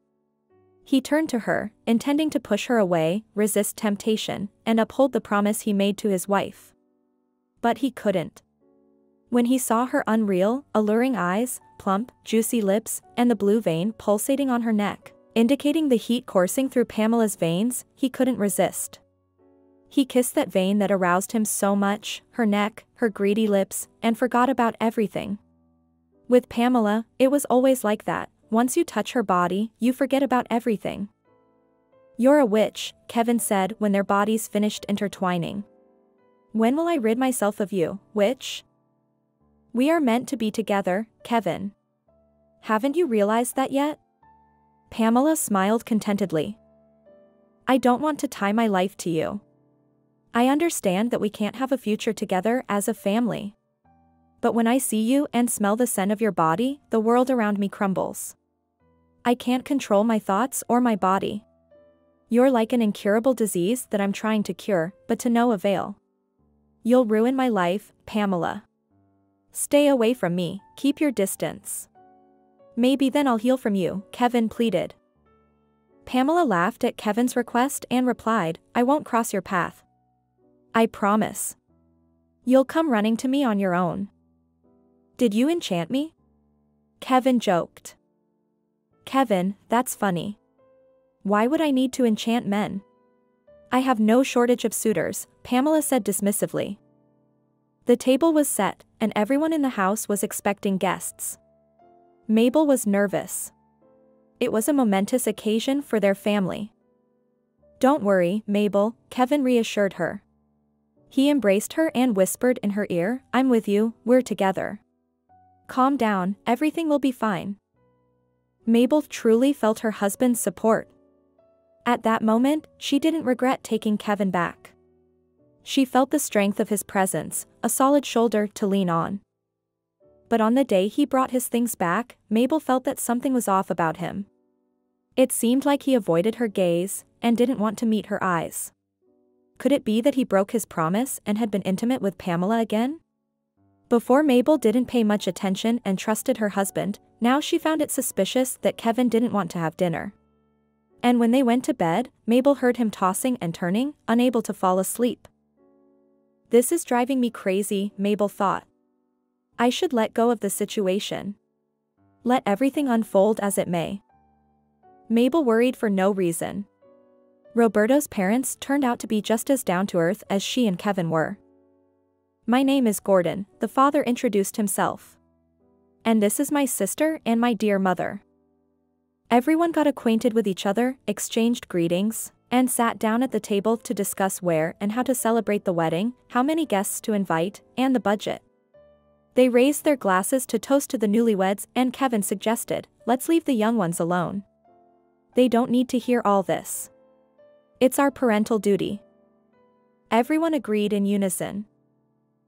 He turned to her, intending to push her away, resist temptation, and uphold the promise he made to his wife. But he couldn't. When he saw her unreal, alluring eyes, plump, juicy lips, and the blue vein pulsating on her neck, indicating the heat coursing through Pamela's veins, he couldn't resist. He kissed that vein that aroused him so much, her neck, her greedy lips, and forgot about everything. With Pamela, it was always like that. Once you touch her body, you forget about everything. "You're a witch," Kevin said when their bodies finished intertwining. "When will I rid myself of you, witch?" "We are meant to be together, Kevin. Haven't you realized that yet?" Pamela smiled contentedly. "I don't want to tie my life to you. I understand that we can't have a future together as a family. But when I see you and smell the scent of your body, the world around me crumbles. I can't control my thoughts or my body. You're like an incurable disease that I'm trying to cure, but to no avail. You'll ruin my life, Pamela. Stay away from me, keep your distance. Maybe then I'll heal from you," Kevin pleaded. Pamela laughed at Kevin's request and replied, "I won't cross your path. I promise. You'll come running to me on your own." "Did you enchant me?" Kevin joked. "Kevin, that's funny. Why would I need to enchant men? I have no shortage of suitors," Pamela said dismissively. The table was set, and everyone in the house was expecting guests. Mabel was nervous. It was a momentous occasion for their family. "Don't worry, Mabel," Kevin reassured her. He embraced her and whispered in her ear, "I'm with you, we're together. Calm down, everything will be fine." Mabel truly felt her husband's support. At that moment, she didn't regret taking Kevin back. She felt the strength of his presence, a solid shoulder to lean on. But on the day he brought his things back, Mabel felt that something was off about him. It seemed like he avoided her gaze and didn't want to meet her eyes. Could it be that he broke his promise and had been intimate with Pamela again? Before, Mabel didn't pay much attention and trusted her husband. Now she found it suspicious that Kevin didn't want to have dinner. And when they went to bed, Mabel heard him tossing and turning, unable to fall asleep. "This is driving me crazy," Mabel thought. "I should let go of the situation. Let everything unfold as it may." Mabel worried for no reason. Roberto's parents turned out to be just as down-to-earth as she and Kevin were. "My name is Gordon," the father introduced himself. "And this is my sister and my dear mother." Everyone got acquainted with each other, exchanged greetings, and sat down at the table to discuss where and how to celebrate the wedding, how many guests to invite, and the budget. They raised their glasses to toast to the newlyweds, and Kevin suggested, "Let's leave the young ones alone. They don't need to hear all this. It's our parental duty." Everyone agreed in unison.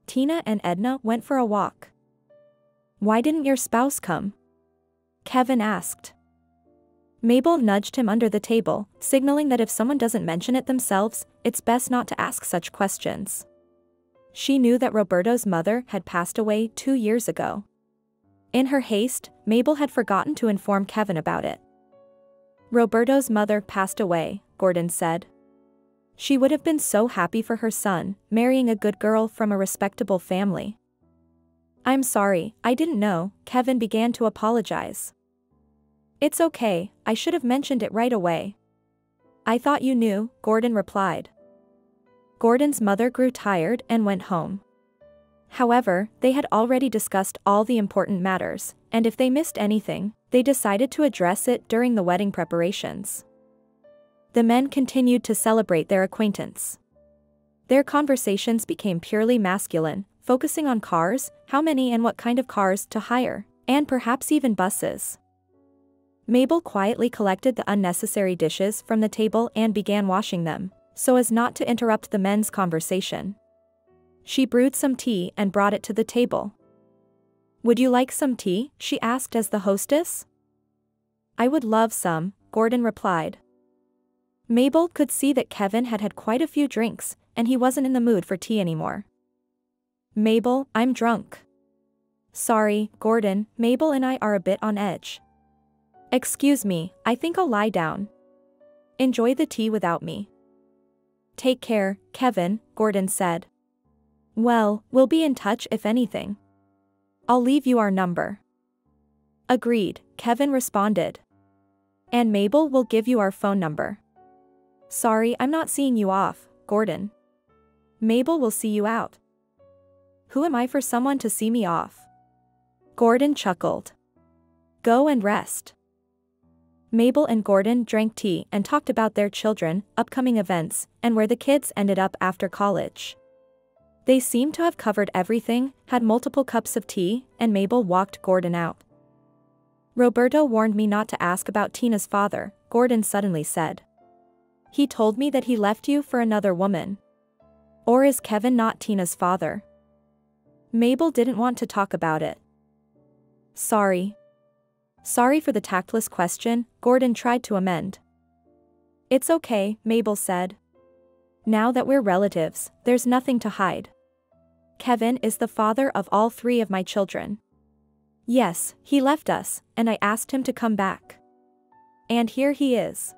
Tina and Edna went for a walk. "Why didn't your spouse come?" Kevin asked. Mabel nudged him under the table, signaling that if someone doesn't mention it themselves, it's best not to ask such questions. She knew that Roberto's mother had passed away 2 years ago. In her haste, Mabel had forgotten to inform Kevin about it. "Roberto's mother passed away," Gordon said. "She would have been so happy for her son, marrying a good girl from a respectable family." "I'm sorry, I didn't know," Kevin began to apologize. "It's okay, I should have mentioned it right away." "I thought you knew," Gordon replied. Gordon's mother grew tired and went home. However, they had already discussed all the important matters, and if they missed anything, they decided to address it during the wedding preparations. The men continued to celebrate their acquaintance. Their conversations became purely masculine, focusing on cars, how many and what kind of cars to hire, and perhaps even buses. Mabel quietly collected the unnecessary dishes from the table and began washing them, so as not to interrupt the men's conversation. She brewed some tea and brought it to the table. "Would you like some tea?" she asked as the hostess. "I would love some," Gordon replied. Mabel could see that Kevin had had quite a few drinks, and he wasn't in the mood for tea anymore. "Mabel, I'm drunk." "Sorry, Gordon, Mabel and I are a bit on edge." "Excuse me, I think I'll lie down. Enjoy the tea without me." "Take care, Kevin," Gordon said. "Well, we'll be in touch if anything. I'll leave you our number." Agreed, Kevin responded. And Mabel will give you our phone number. Sorry, I'm not seeing you off, Gordon. Mabel will see you out. Who am I for someone to see me off? Gordon chuckled. Go and rest. Mabel and Gordon drank tea and talked about their children, upcoming events, and where the kids ended up after college. They seemed to have covered everything, had multiple cups of tea, and Mabel walked Gordon out. Roberto warned me not to ask about Tina's father, Gordon suddenly said. He told me that he left you for another woman. Or is Kevin not Tina's father? Mabel didn't want to talk about it. Sorry. Sorry for the tactless question, Gordon tried to amend. It's okay, Mabel said. Now that we're relatives, there's nothing to hide. Kevin is the father of all 3 of my children. Yes, he left us, and I asked him to come back. And here he is.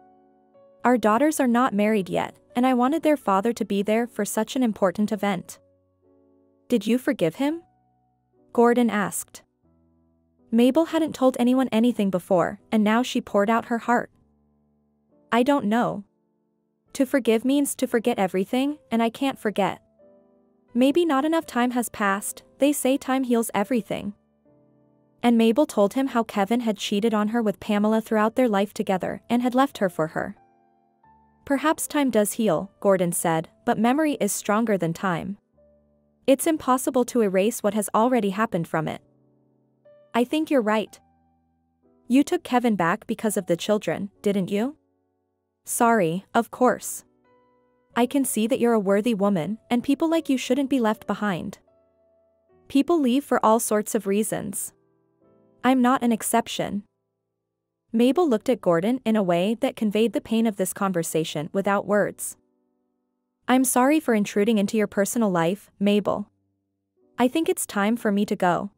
Our daughters are not married yet, and I wanted their father to be there for such an important event. Did you forgive him? Gordon asked. Mabel hadn't told anyone anything before, and now she poured out her heart. I don't know. To forgive means to forget everything, and I can't forget. Maybe not enough time has passed, they say time heals everything. And Mabel told him how Kevin had cheated on her with Pamela throughout their life together and had left her for her. Perhaps time does heal, Gordon said, but memory is stronger than time. It's impossible to erase what has already happened from it. I think you're right. You took Kevin back because of the children, didn't you? Sorry, of course. I can see that you're a worthy woman, and people like you shouldn't be left behind. People leave for all sorts of reasons. I'm not an exception. Mabel looked at Gordon in a way that conveyed the pain of this conversation without words. I'm sorry for intruding into your personal life, Mabel. I think it's time for me to go.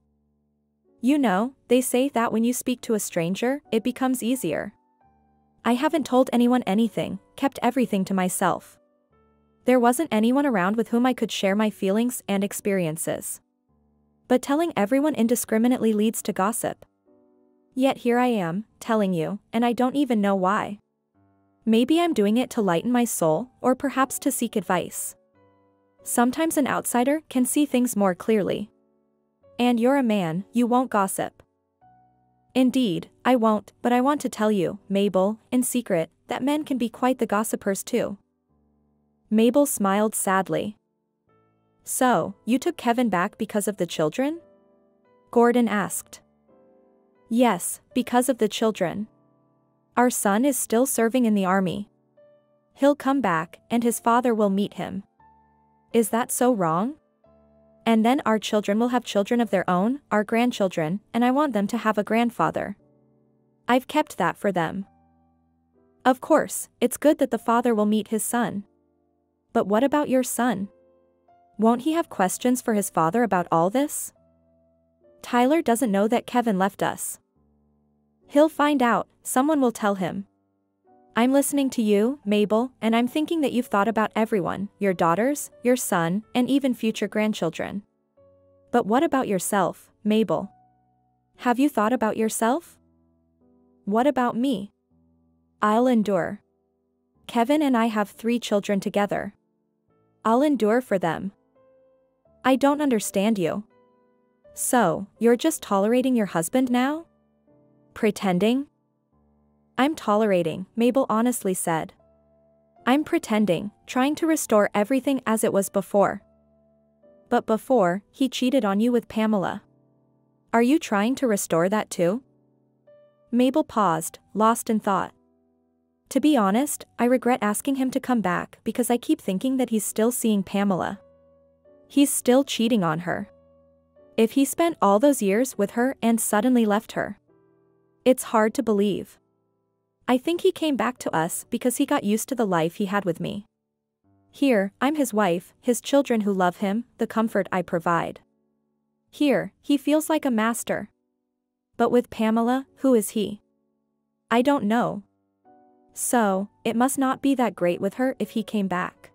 You know, they say that when you speak to a stranger, it becomes easier. I haven't told anyone anything, kept everything to myself. There wasn't anyone around with whom I could share my feelings and experiences. But telling everyone indiscriminately leads to gossip. Yet here I am, telling you, and I don't even know why. Maybe I'm doing it to lighten my soul, or perhaps to seek advice. Sometimes an outsider can see things more clearly. And you're a man, you won't gossip. Indeed, I won't, but I want to tell you, Mabel, in secret, that men can be quite the gossipers too. Mabel smiled sadly. So, you took Kevin back because of the children? Gordon asked. Yes, because of the children. Our son is still serving in the army. He'll come back, and his father will meet him. Is that so wrong? And then our children will have children of their own, our grandchildren, and I want them to have a grandfather. I've kept that for them. Of course, it's good that the father will meet his son. But what about your son? Won't he have questions for his father about all this? Tyler doesn't know that Kevin left us. He'll find out, someone will tell him. I'm listening to you, Mabel, and I'm thinking that you've thought about everyone, your daughters, your son, and even future grandchildren. But what about yourself, Mabel? Have you thought about yourself? What about me? I'll endure. Kevin and I have 3 children together. I'll endure for them. I don't understand you. So, you're just tolerating your husband now? Pretending? I'm tolerating, Mabel honestly said. I'm pretending, trying to restore everything as it was before. But before, he cheated on you with Pamela. Are you trying to restore that too? Mabel paused, lost in thought. To be honest, I regret asking him to come back because I keep thinking that he's still seeing Pamela. He's still cheating on her. If he spent all those years with her and suddenly left her. It's hard to believe. I think he came back to us because he got used to the life he had with me. Here, I'm his wife, his children who love him, the comfort I provide. Here, he feels like a master. But with Pamela, who is he? I don't know. So, it must not be that great with her if he came back.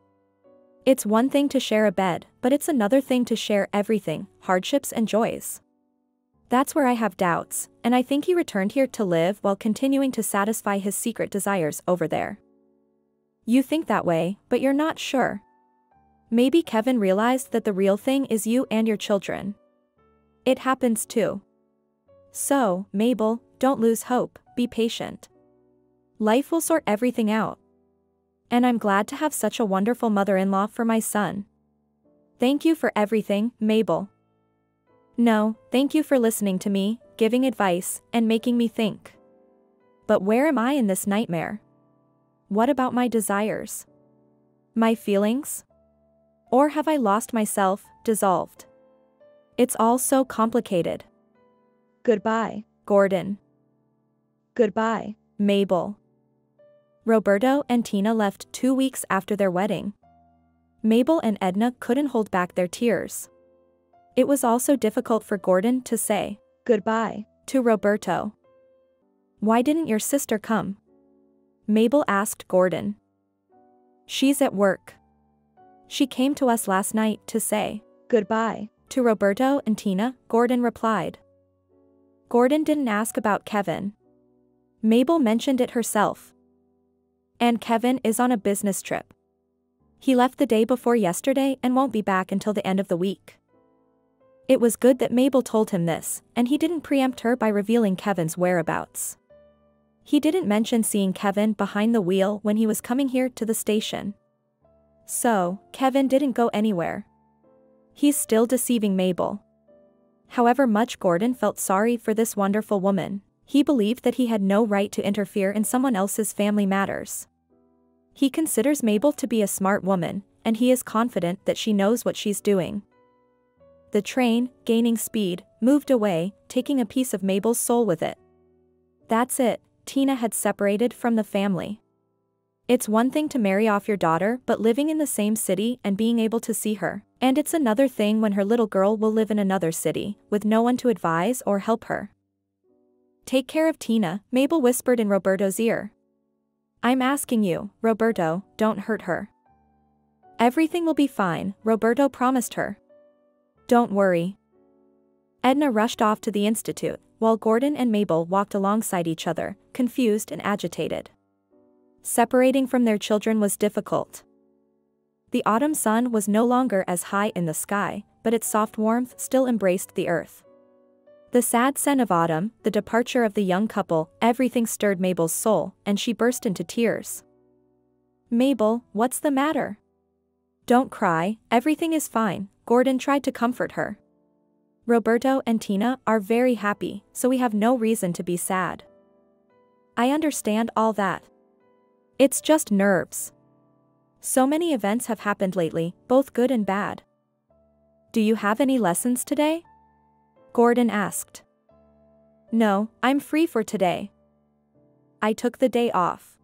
It's one thing to share a bed, but it's another thing to share everything, hardships and joys. That's where I have doubts, and I think he returned here to live while continuing to satisfy his secret desires over there. You think that way, but you're not sure. Maybe Kevin realized that the real thing is you and your children. It happens too. So, Mabel, don't lose hope, be patient. Life will sort everything out. And I'm glad to have such a wonderful mother-in-law for my son. Thank you for everything, Mabel. No, thank you for listening to me, giving advice, and making me think. But where am I in this nightmare? What about my desires? My feelings? Or have I lost myself, dissolved? It's all so complicated. Goodbye, Gordon. Goodbye, Mabel. Roberto and Tina left 2 weeks after their wedding. Mabel and Edna couldn't hold back their tears. It was also difficult for Gordon to say goodbye to Roberto. Why didn't your sister come? Mabel asked Gordon. She's at work. She came to us last night to say goodbye to Roberto and Tina, Gordon replied. Gordon didn't ask about Kevin. Mabel mentioned it herself. And Kevin is on a business trip. He left the day before yesterday and won't be back until the end of the week. It was good that Mabel told him this, and he didn't preempt her by revealing Kevin's whereabouts. He didn't mention seeing Kevin behind the wheel when he was coming here to the station. So, Kevin didn't go anywhere. He's still deceiving Mabel. However much Gordon felt sorry for this wonderful woman, he believed that he had no right to interfere in someone else's family matters. He considers Mabel to be a smart woman, and he is confident that she knows what she's doing. The train, gaining speed, moved away, taking a piece of Mabel's soul with it. That's it, Tina had separated from the family. It's one thing to marry off your daughter but living in the same city and being able to see her, and it's another thing when her little girl will live in another city, with no one to advise or help her. Take care of Tina, Mabel whispered in Roberto's ear. I'm asking you, Roberto, don't hurt her. Everything will be fine, Roberto promised her. Don't worry. Edna rushed off to the institute, while Gordon and Mabel walked alongside each other, confused and agitated. Separating from their children was difficult. The autumn sun was no longer as high in the sky, but its soft warmth still embraced the earth. The sad scent of autumn, the departure of the young couple, everything stirred Mabel's soul, and she burst into tears. Mabel, what's the matter? Don't cry, everything is fine, Gordon tried to comfort her. Roberto and Tina are very happy, so we have no reason to be sad. I understand all that. It's just nerves. So many events have happened lately, both good and bad. Do you have any lessons today? Gordon asked. No, I'm free for today. I took the day off.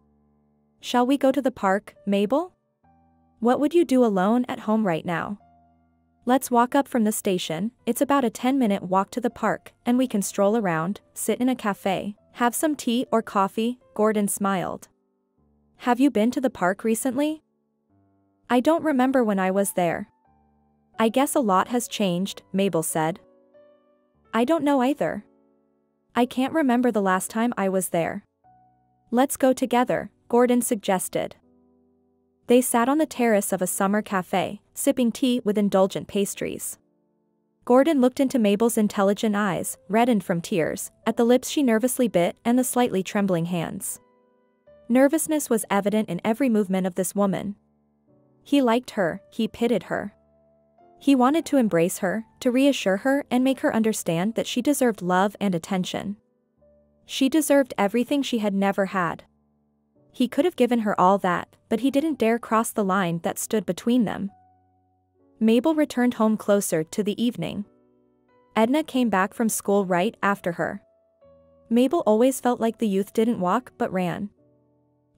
Shall we go to the park, Mabel? What would you do alone at home right now? Let's walk up from the station, it's about a 10-minute walk to the park, and we can stroll around, sit in a cafe, have some tea or coffee, Gordon smiled. Have you been to the park recently? I don't remember when I was there. I guess a lot has changed, Mabel said. I don't know either. I can't remember the last time I was there. Let's go together, Gordon suggested. They sat on the terrace of a summer cafe, sipping tea with indulgent pastries. Gordon looked into Mabel's intelligent eyes, reddened from tears, at the lips she nervously bit and the slightly trembling hands. Nervousness was evident in every movement of this woman. He liked her, he pitied her. He wanted to embrace her, to reassure her and make her understand that she deserved love and attention. She deserved everything she had never had. He could have given her all that, but he didn't dare cross the line that stood between them. Mabel returned home closer to the evening. Edna came back from school right after her. Mabel always felt like the youth didn't walk but ran.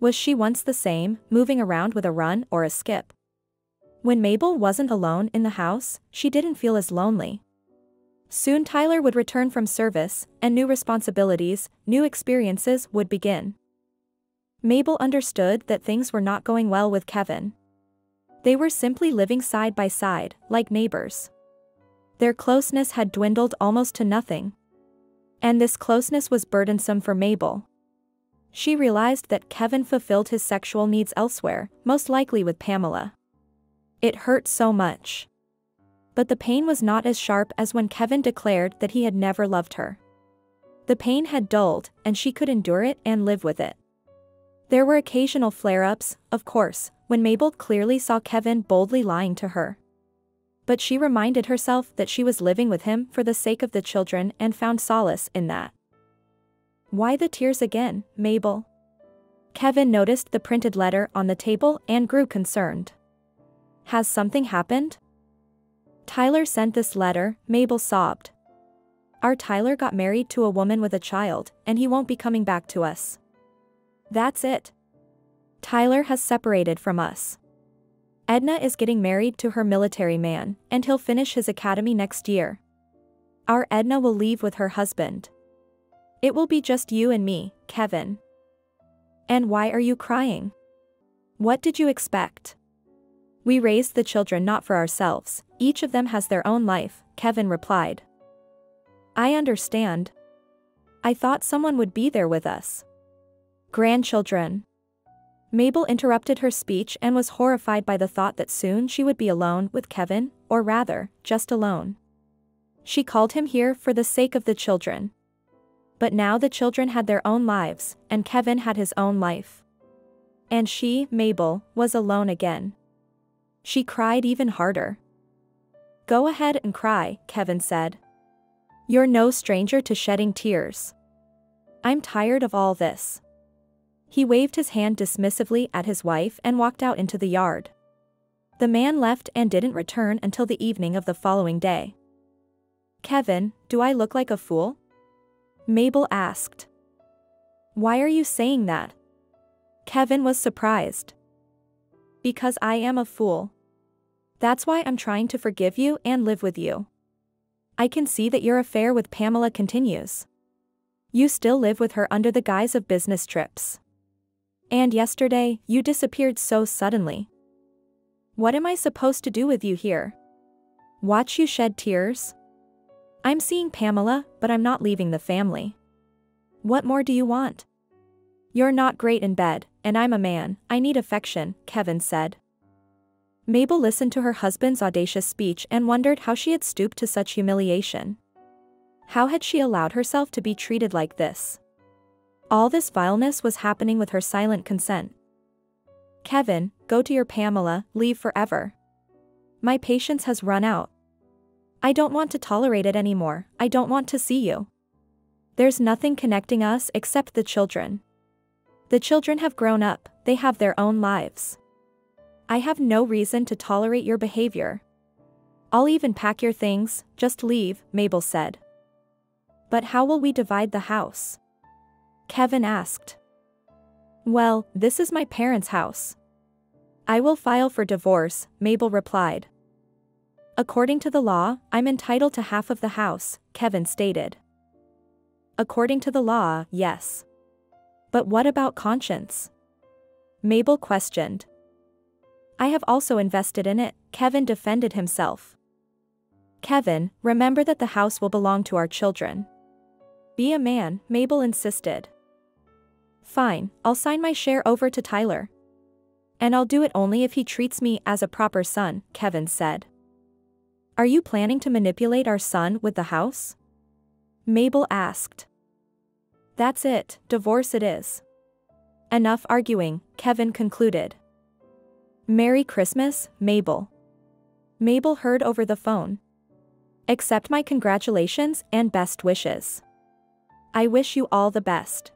Was she once the same, moving around with a run or a skip? When Mabel wasn't alone in the house, she didn't feel as lonely. Soon Tyler would return from service, and new responsibilities, new experiences would begin. Mabel understood that things were not going well with Kevin. They were simply living side by side, like neighbors. Their closeness had dwindled almost to nothing. And this closeness was burdensome for Mabel. She realized that Kevin fulfilled his sexual needs elsewhere, most likely with Pamela. It hurt so much. But the pain was not as sharp as when Kevin declared that he had never loved her. The pain had dulled, and she could endure it and live with it. There were occasional flare-ups, of course, when Mabel clearly saw Kevin boldly lying to her. But she reminded herself that she was living with him for the sake of the children and found solace in that. Why the tears again, Mabel? Kevin noticed the printed letter on the table and grew concerned. Has something happened? Tyler sent this letter, Mabel sobbed. Our Tyler got married to a woman with a child, and he won't be coming back to us. That's it. Tyler has separated from us. Edna is getting married to her military man, and he'll finish his academy next year. Our Edna will leave with her husband. It will be just you and me, Kevin. And why are you crying? What did you expect? We raised the children not for ourselves, each of them has their own life, Kevin replied. I understand. I thought someone would be there with us. Grandchildren. Mabel interrupted her speech and was horrified by the thought that soon she would be alone with Kevin, or rather, just alone. She called him here for the sake of the children. But now the children had their own lives, and Kevin had his own life. And she, Mabel, was alone again. She cried even harder. Go ahead and cry, Kevin said. You're no stranger to shedding tears. I'm tired of all this. He waved his hand dismissively at his wife and walked out into the yard. The man left and didn't return until the evening of the following day. Kevin, do I look like a fool? Mabel asked. Why are you saying that? Kevin was surprised. Because I am a fool. That's why I'm trying to forgive you and live with you. I can see that your affair with Pamela continues. You still live with her under the guise of business trips. And yesterday, you disappeared so suddenly. What am I supposed to do with you here? Watch you shed tears? I'm seeing Pamela, but I'm not leaving the family. What more do you want? You're not great in bed, and I'm a man, I need affection, Kevin said. Mabel listened to her husband's audacious speech and wondered how she had stooped to such humiliation. How had she allowed herself to be treated like this? All this vileness was happening with her silent consent. Kevin, go to your Pamela, leave forever. My patience has run out. I don't want to tolerate it anymore, I don't want to see you. There's nothing connecting us except the children. The children have grown up, they have their own lives. I have no reason to tolerate your behavior. I'll even pack your things, just leave, Mabel said. But how will we divide the house? Kevin asked. Well, this is my parents' house. I will file for divorce, Mabel replied. According to the law, I'm entitled to half of the house, Kevin stated. According to the law, yes. But what about conscience? Mabel questioned. I have also invested in it, Kevin defended himself. Kevin, remember that the house will belong to our children. Be a man, Mabel insisted. Fine, I'll sign my share over to Tyler. And I'll do it only if he treats me as a proper son, Kevin said. Are you planning to manipulate our son with the house? Mabel asked. That's it, divorce it is. Enough arguing, Kevin concluded. Merry Christmas, Mabel. Mabel heard over the phone. Accept my congratulations and best wishes. I wish you all the best.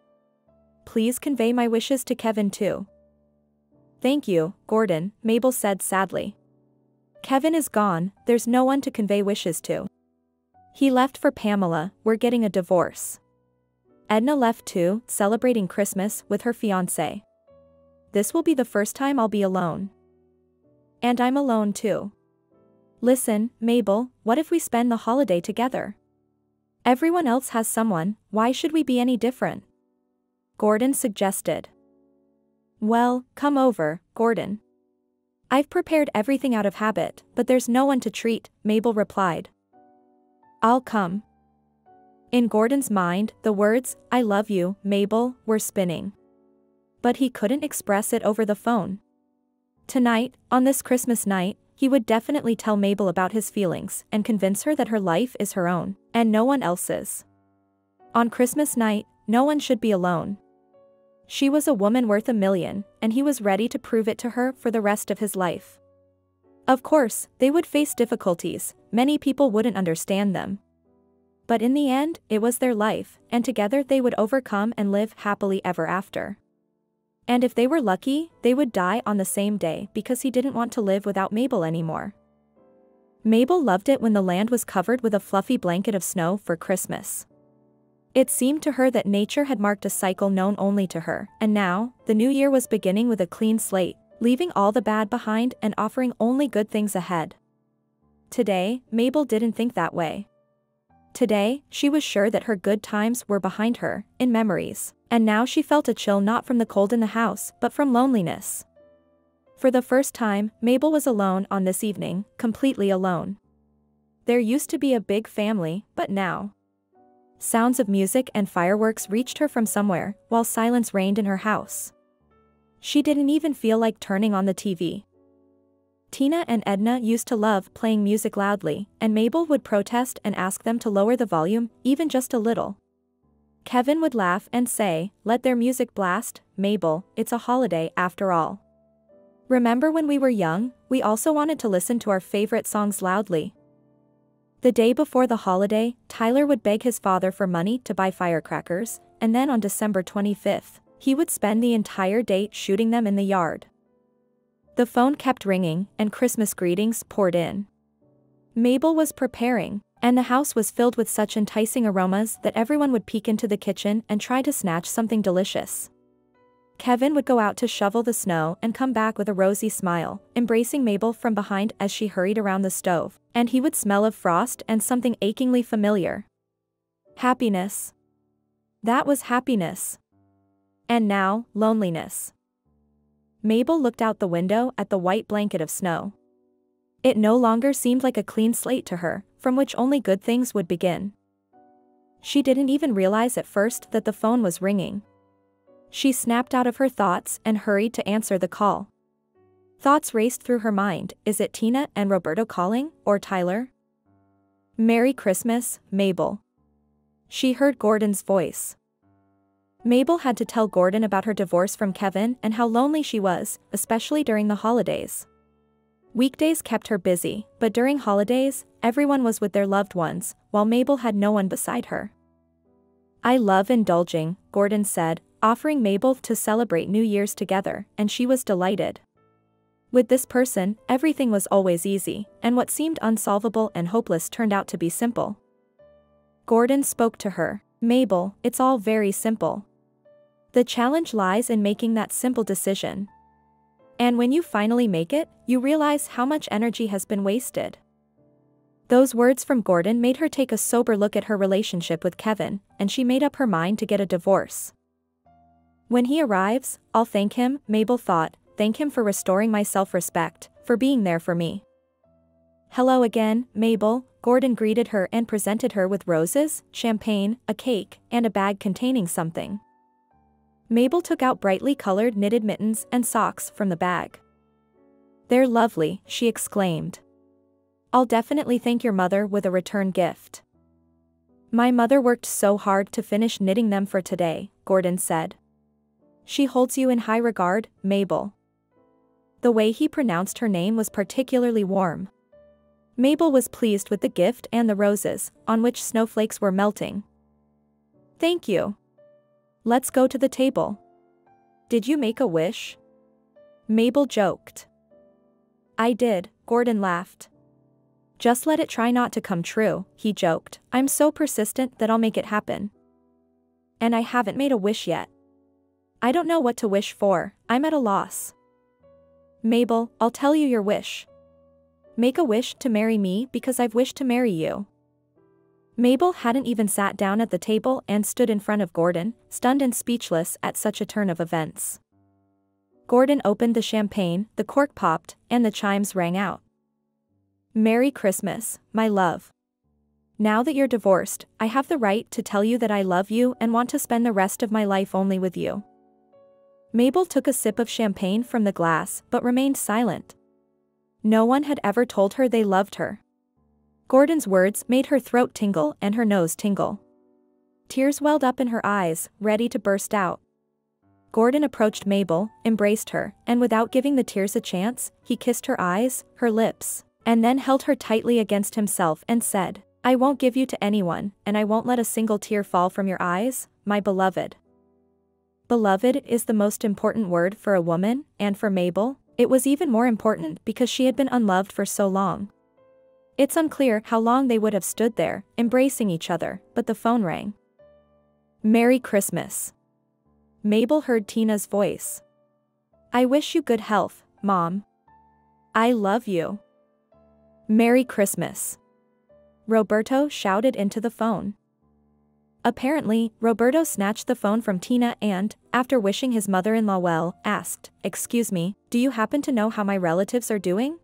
Please convey my wishes to Kevin too. Thank you, Gordon, Mabel said sadly. Kevin is gone, there's no one to convey wishes to. He left for Pamela, we're getting a divorce. Edna left too, celebrating Christmas with her fiancé. This will be the first time I'll be alone. And I'm alone too. Listen, Mabel, what if we spend the holiday together? Everyone else has someone, why should we be any different? Gordon suggested. Well, come over, Gordon. I've prepared everything out of habit, but there's no one to treat, Mabel replied. I'll come. In Gordon's mind, the words, "I love you, Mabel," were spinning. But he couldn't express it over the phone. Tonight, on this Christmas night, he would definitely tell Mabel about his feelings and convince her that her life is her own, and no one else's. On Christmas night, no one should be alone. She was a woman worth $1 million, and he was ready to prove it to her for the rest of his life. Of course, they would face difficulties, many people wouldn't understand them. But in the end, it was their life, and together they would overcome and live happily ever after. And if they were lucky, they would die on the same day because he didn't want to live without Mabel anymore. Mabel loved it when the land was covered with a fluffy blanket of snow for Christmas. It seemed to her that nature had marked a cycle known only to her, and now, the new year was beginning with a clean slate, leaving all the bad behind and offering only good things ahead. Today, Mabel didn't think that way. Today, she was sure that her good times were behind her, in memories, and now she felt a chill not from the cold in the house, but from loneliness. For the first time, Mabel was alone on this evening, completely alone. There used to be a big family, but now. Sounds of music and fireworks reached her from somewhere, while silence reigned in her house. She didn't even feel like turning on the TV. Tina and Edna used to love playing music loudly, and Mabel would protest and ask them to lower the volume, even just a little. Kevin would laugh and say, "Let their music blast, Mabel, it's a holiday after all." Remember when we were young, we also wanted to listen to our favorite songs loudly. The day before the holiday, Tyler would beg his father for money to buy firecrackers, and then on December 25th, he would spend the entire day shooting them in the yard. The phone kept ringing, and Christmas greetings poured in. Mabel was preparing, and the house was filled with such enticing aromas that everyone would peek into the kitchen and try to snatch something delicious. Kevin would go out to shovel the snow and come back with a rosy smile, embracing Mabel from behind as she hurried around the stove, and he would smell of frost and something achingly familiar. Happiness. That was happiness. And now, loneliness. Mabel looked out the window at the white blanket of snow. It no longer seemed like a clean slate to her, from which only good things would begin. She didn't even realize at first that the phone was ringing. She snapped out of her thoughts and hurried to answer the call. Thoughts raced through her mind. Is it Tina and Roberto calling, or Tyler? "Merry Christmas, Mabel." She heard Gordon's voice. Mabel had to tell Gordon about her divorce from Kevin and how lonely she was, especially during the holidays. Weekdays kept her busy, but during holidays, everyone was with their loved ones, while Mabel had no one beside her. "I love indulging," Gordon said, offering Mabel to celebrate New Year's together, and she was delighted. With this person, everything was always easy, and what seemed unsolvable and hopeless turned out to be simple. Gordon spoke to her. "Mabel, it's all very simple. The challenge lies in making that simple decision. And when you finally make it, you realize how much energy has been wasted." Those words from Gordon made her take a sober look at her relationship with Kevin, and she made up her mind to get a divorce. When he arrives, I'll thank him, Mabel thought, thank him for restoring my self-respect, for being there for me. "Hello again, Mabel," Gordon greeted her and presented her with roses, champagne, a cake, and a bag containing something. Mabel took out brightly colored knitted mittens and socks from the bag. "They're lovely," she exclaimed. "I'll definitely thank your mother with a return gift." "My mother worked so hard to finish knitting them for today," Gordon said. "She holds you in high regard, Mabel." The way he pronounced her name was particularly warm. Mabel was pleased with the gift and the roses, on which snowflakes were melting. "Thank you. Let's go to the table." "Did you make a wish?" Mabel joked. "I did," Gordon laughed. "Just let it try not to come true," he joked. "I'm so persistent that I'll make it happen. And I haven't made a wish yet. I don't know what to wish for, I'm at a loss." "Mabel, I'll tell you your wish. Make a wish to marry me because I've wished to marry you." Mabel hadn't even sat down at the table and stood in front of Gordon, stunned and speechless at such a turn of events. Gordon opened the champagne, the cork popped, and the chimes rang out. "Merry Christmas, my love." Now that you're divorced, I have the right to tell you that I love you and want to spend the rest of my life only with you. Mabel took a sip of champagne from the glass but remained silent. No one had ever told her they loved her. Gordon's words made her throat tingle and her nose tingle. Tears welled up in her eyes, ready to burst out. Gordon approached Mabel, embraced her, and without giving the tears a chance, he kissed her eyes, her lips, and then held her tightly against himself and said, "I won't give you to anyone, and I won't let a single tear fall from your eyes, my beloved." Beloved is the most important word for a woman, and for Mabel, it was even more important because she had been unloved for so long. It's unclear how long they would have stood there, embracing each other, but the phone rang. "Merry Christmas." Mabel heard Tina's voice. "I wish you good health, Mom. I love you." "Merry Christmas," Roberto shouted into the phone. Apparently, Roberto snatched the phone from Tina and, after wishing his mother-in-law well, asked, "Excuse me, do you happen to know how my relatives are doing?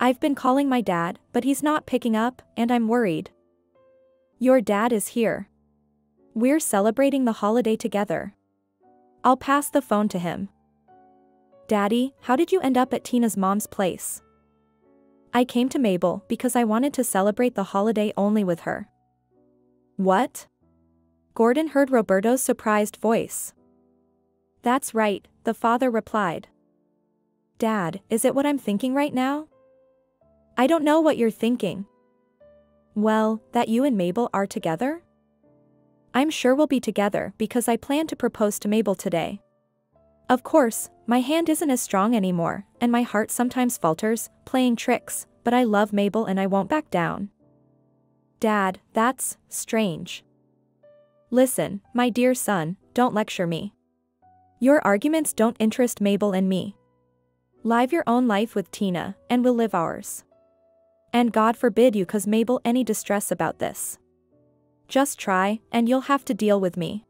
I've been calling my dad, but he's not picking up, and I'm worried." "Your dad is here. We're celebrating the holiday together. I'll pass the phone to him." "Daddy, how did you end up at Tina's mom's place?" "I came to Mabel because I wanted to celebrate the holiday only with her." "What?" Gordon heard Roberto's surprised voice. "That's right," the father replied. "Dad, is it what I'm thinking right now?" "I don't know what you're thinking." "Well, that you and Mabel are together?" "I'm sure we'll be together because I plan to propose to Mabel today. Of course, my hand isn't as strong anymore, and my heart sometimes falters, playing tricks, but I love Mabel and I won't back down." "Dad, that's strange." "Listen, my dear son, don't lecture me. Your arguments don't interest Mabel and me. Live your own life with Tina, and we'll live ours. And God forbid you cause Mabel any distress about this. Just try, and you'll have to deal with me."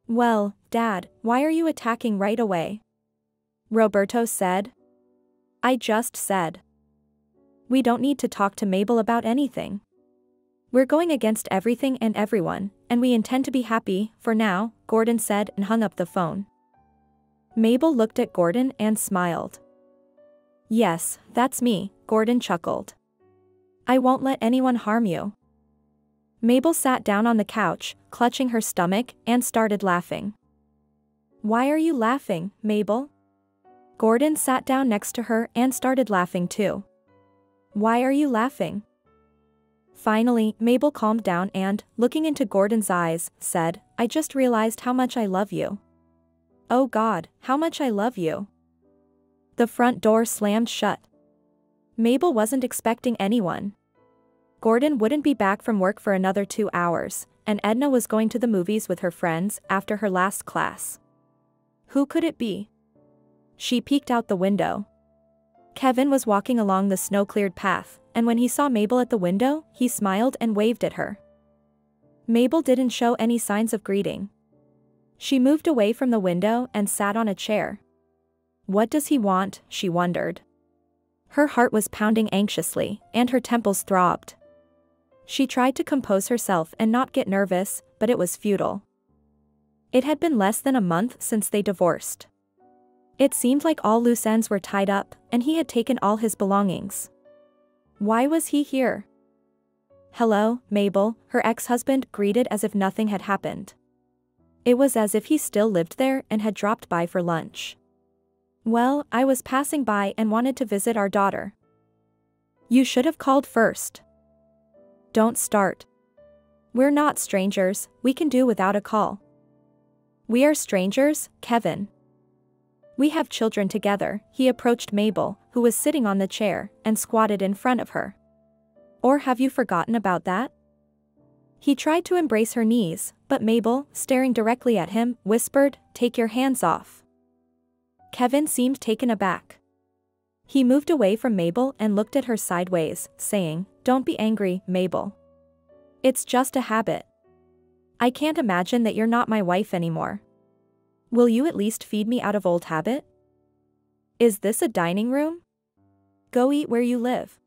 "Well, Dad, why are you attacking right away?" Roberto said. "I just said. We don't need to talk to Mabel about anything. We're going against everything and everyone, and we intend to be happy, for now," Gordon said and hung up the phone. Mabel looked at Gordon and smiled. "Yes, that's me," Gordon chuckled. "I won't let anyone harm you." Mabel sat down on the couch, clutching her stomach, and started laughing. "Why are you laughing, Mabel?" Gordon sat down next to her and started laughing too. "Why are you laughing?" Finally, Mabel calmed down and, looking into Gordon's eyes, said, "I just realized how much I love you. Oh God, how much I love you." The front door slammed shut. Mabel wasn't expecting anyone. Gordon wouldn't be back from work for another 2 hours, and Edna was going to the movies with her friends after her last class. Who could it be? She peeked out the window. Kevin was walking along the snow-cleared path, and when he saw Mabel at the window, he smiled and waved at her. Mabel didn't show any signs of greeting. She moved away from the window and sat on a chair. What does he want, she wondered. Her heart was pounding anxiously, and her temples throbbed. She tried to compose herself and not get nervous, but it was futile. It had been less than a month since they divorced. It seemed like all loose ends were tied up, and he had taken all his belongings. Why was he here? "Hello, Mabel," her ex-husband greeted as if nothing had happened. It was as if he still lived there and had dropped by for lunch. "Well, I was passing by and wanted to visit our daughter." "You should have called first." "Don't start. We're not strangers, we can do without a call." "We are strangers, Kevin. We have children together." He approached Mabel, who was sitting on the chair, and squatted in front of her. "Or have you forgotten about that?" He tried to embrace her knees, but Mabel, staring directly at him, whispered, "Take your hands off." Kevin seemed taken aback. He moved away from Mabel and looked at her sideways, saying, "Don't be angry, Mabel. It's just a habit. I can't imagine that you're not my wife anymore. Will you at least feed me out of old habit? Is this a dining room? Go eat where you live.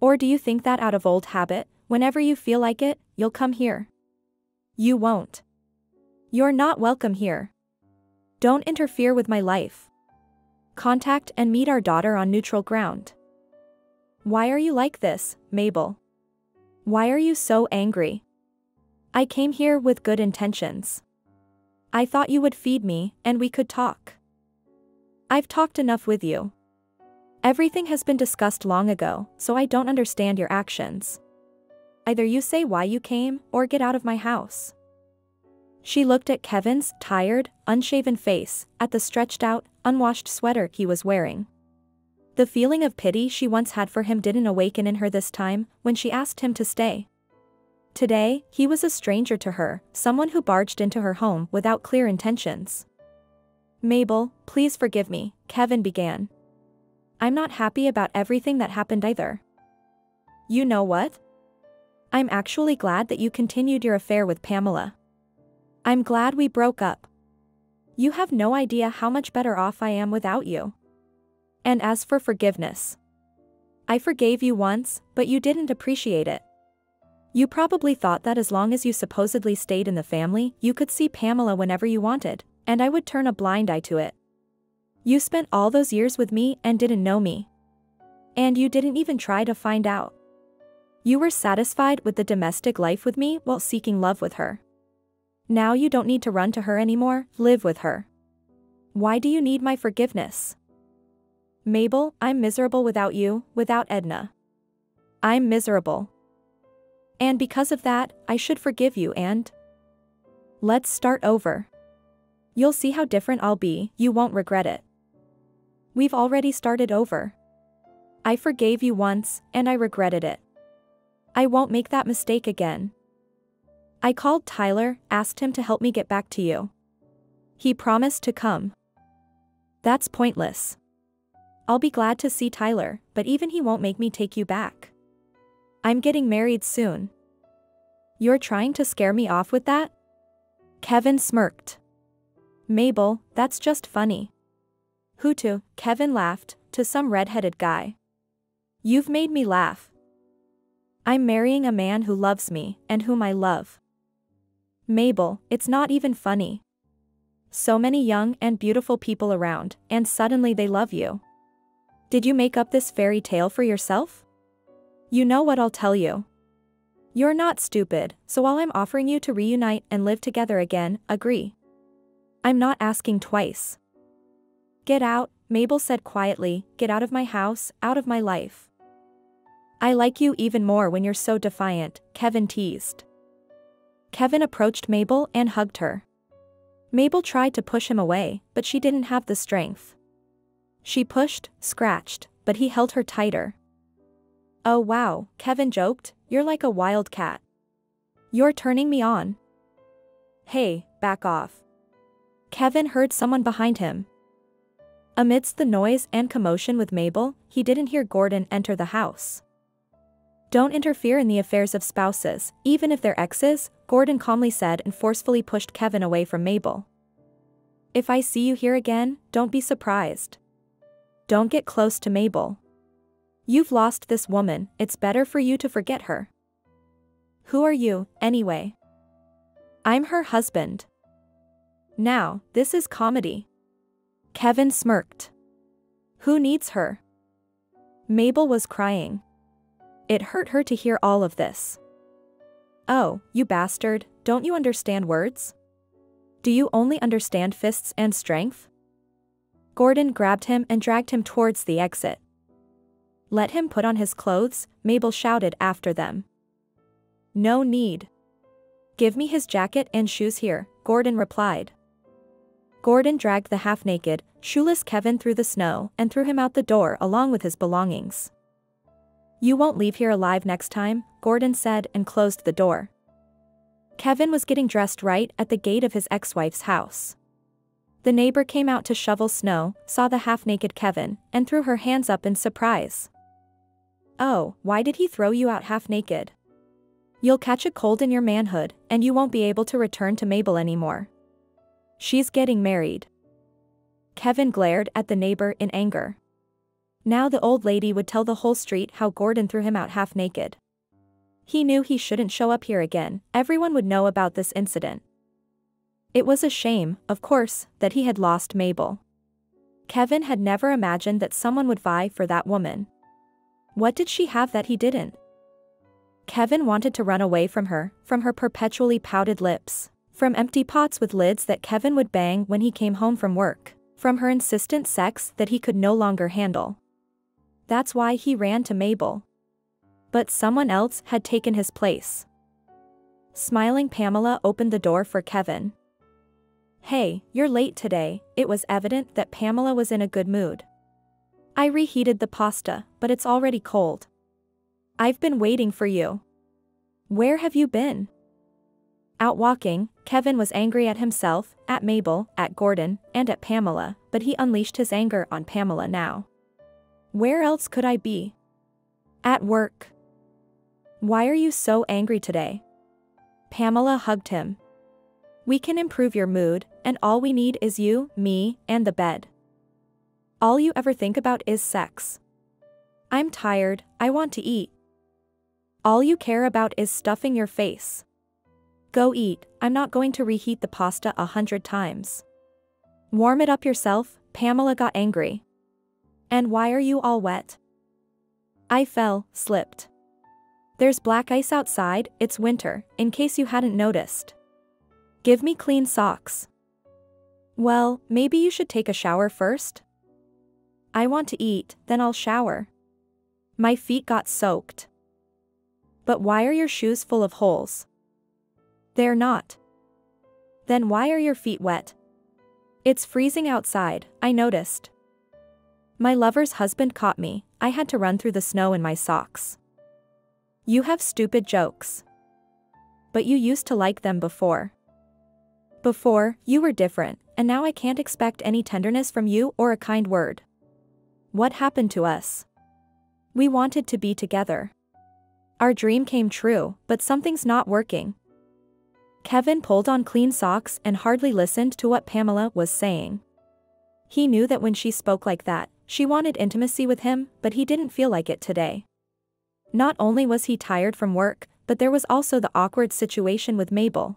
Or do you think that out of old habit, Whenever you feel like it, you'll come here. You won't. You're not welcome here. Don't interfere with my life. Contact and meet our daughter on neutral ground. Why are you like this, Mabel? Why are you so angry? I came here with good intentions. I thought you would feed me, and we could talk. I've talked enough with you. Everything has been discussed long ago, so I don't understand your actions. Either you say why you came, or get out of my house. She looked at Kevin's tired, unshaven face, at the stretched out, unwashed sweater he was wearing. The feeling of pity she once had for him didn't awaken in her this time, when she asked him to stay. Today, he was a stranger to her, someone who barged into her home without clear intentions. Mabel, please forgive me, Kevin began. I'm not happy about everything that happened either. You know what? I'm actually glad that you continued your affair with Pamela. I'm glad we broke up. You have no idea how much better off I am without you. And as for forgiveness, I forgave you once, but you didn't appreciate it. You probably thought that as long as you supposedly stayed in the family, you could see Pamela whenever you wanted, and I would turn a blind eye to it. You spent all those years with me and didn't know me. And you didn't even try to find out. You were satisfied with the domestic life with me while seeking love with her. Now you don't need to run to her anymore, live with her. Why do you need my forgiveness? Mabel, I'm miserable without you, without Edna. I'm miserable. And because of that, I should forgive you and... Let's start over. You'll see how different I'll be, you won't regret it. We've already started over. I forgave you once, and I regretted it. I won't make that mistake again. I called Tyler, asked him to help me get back to you. He promised to come. That's pointless. I'll be glad to see Tyler, but even he won't make me take you back. I'm getting married soon. You're trying to scare me off with that? Kevin smirked. Mabel, that's just funny. Who to? Kevin laughed, to some red-headed guy. You've made me laugh. I'm marrying a man who loves me, and whom I love. Mabel, it's not even funny. So many young and beautiful people around, and suddenly they love you. Did you make up this fairy tale for yourself? You know what I'll tell you. You're not stupid, so while I'm offering you to reunite and live together again, agree. I'm not asking twice. Get out, Mabel said quietly, get out of my house, out of my life. I like you even more when you're so defiant, Kevin teased. Kevin approached Mabel and hugged her. Mabel tried to push him away, but she didn't have the strength. She pushed, scratched, but he held her tighter. Oh wow, Kevin joked, you're like a wild cat. You're turning me on. Hey, back off. Kevin heard someone behind him. Amidst the noise and commotion with Mabel, he didn't hear Gordon enter the house. Don't interfere in the affairs of spouses, even if they're exes, Gordon calmly said and forcefully pushed Kevin away from Mabel. If I see you here again, don't be surprised. Don't get close to Mabel. You've lost this woman, it's better for you to forget her. Who are you, anyway? I'm her husband. Now, this is comedy. Kevin smirked. Who needs her? Mabel was crying. It hurt her to hear all of this. Oh, you bastard, don't you understand words? Do you only understand fists and strength? Gordon grabbed him and dragged him towards the exit. Let him put on his clothes, Mabel shouted after them. No need. Give me his jacket and shoes here, Gordon replied. Gordon dragged the half-naked, shoeless Kevin through the snow and threw him out the door along with his belongings. You won't leave here alive next time, Gordon said and closed the door. Kevin was getting dressed right at the gate of his ex-wife's house. The neighbor came out to shovel snow, saw the half-naked Kevin, and threw her hands up in surprise. Oh, why did he throw you out half-naked? You'll catch a cold in your manhood, and you won't be able to return to Mabel anymore. She's getting married. Kevin glared at the neighbor in anger. Now the old lady would tell the whole street how Gordon threw him out half-naked. He knew he shouldn't show up here again, everyone would know about this incident. It was a shame, of course, that he had lost Mabel. Kevin had never imagined that someone would vie for that woman. What did she have that he didn't? Kevin wanted to run away from her perpetually pouted lips, from empty pots with lids that Kevin would bang when he came home from work, from her insistent sex that he could no longer handle. That's why he ran to Mabel. But someone else had taken his place. Smiling Pamela opened the door for Kevin. "Hey, you're late today." It was evident that Pamela was in a good mood. "I reheated the pasta, but it's already cold. I've been waiting for you. Where have you been?" Out walking, Kevin was angry at himself, at Mabel, at Gordon, and at Pamela, but he unleashed his anger on Pamela now. "Where else could I be?" "At work." "Why are you so angry today?" Pamela hugged him. "We can improve your mood, and all we need is you, me, and the bed. All you ever think about is sex. I'm tired, I want to eat. All you care about is stuffing your face. Go eat, I'm not going to reheat the pasta 100 times. Warm it up yourself." Pamela got angry. "And why are you all wet?" "I slipped. There's black ice outside, it's winter, in case you hadn't noticed. Give me clean socks." "Well, maybe you should take a shower first." "I want to eat, then I'll shower. My feet got soaked." "But why are your shoes full of holes?" "They're not." "Then why are your feet wet?" "It's freezing outside, I noticed. My lover's husband caught me, I had to run through the snow in my socks." "You have stupid jokes. But you used to like them before. Before, you were different, and now I can't expect any tenderness from you or a kind word. What happened to us? We wanted to be together. Our dream came true, but something's not working." Kevin pulled on clean socks and hardly listened to what Pamela was saying. He knew that when she spoke like that, she wanted intimacy with him, but he didn't feel like it today. Not only was he tired from work, but there was also the awkward situation with Mabel.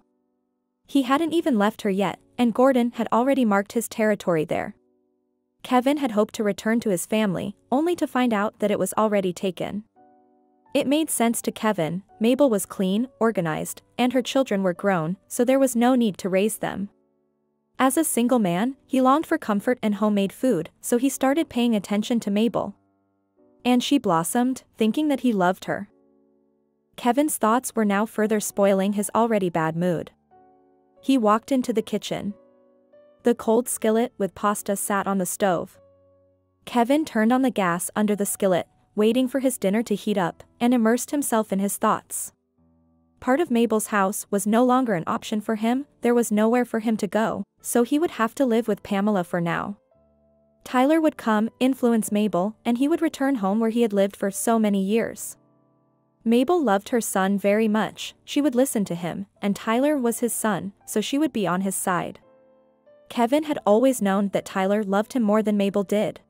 He hadn't even left her yet, and Gordon had already marked his territory there. Kevin had hoped to return to his family, only to find out that it was already taken. It made sense to Kevin, Mabel was clean, organized, and her children were grown, so there was no need to raise them. As a single man, he longed for comfort and homemade food, so he started paying attention to Mabel. And she blossomed, thinking that he loved her. Kevin's thoughts were now further spoiling his already bad mood. He walked into the kitchen. The cold skillet with pasta sat on the stove. Kevin turned on the gas under the skillet, waiting for his dinner to heat up, and immersed himself in his thoughts. Part of Mabel's house was no longer an option for him, there was nowhere for him to go, so he would have to live with Pamela for now. Tyler would come, influence Mabel, and he would return home where he had lived for so many years. Mabel loved her son very much, she would listen to him, and Tyler was his son, so she would be on his side. Kevin had always known that Tyler loved him more than Mabel did.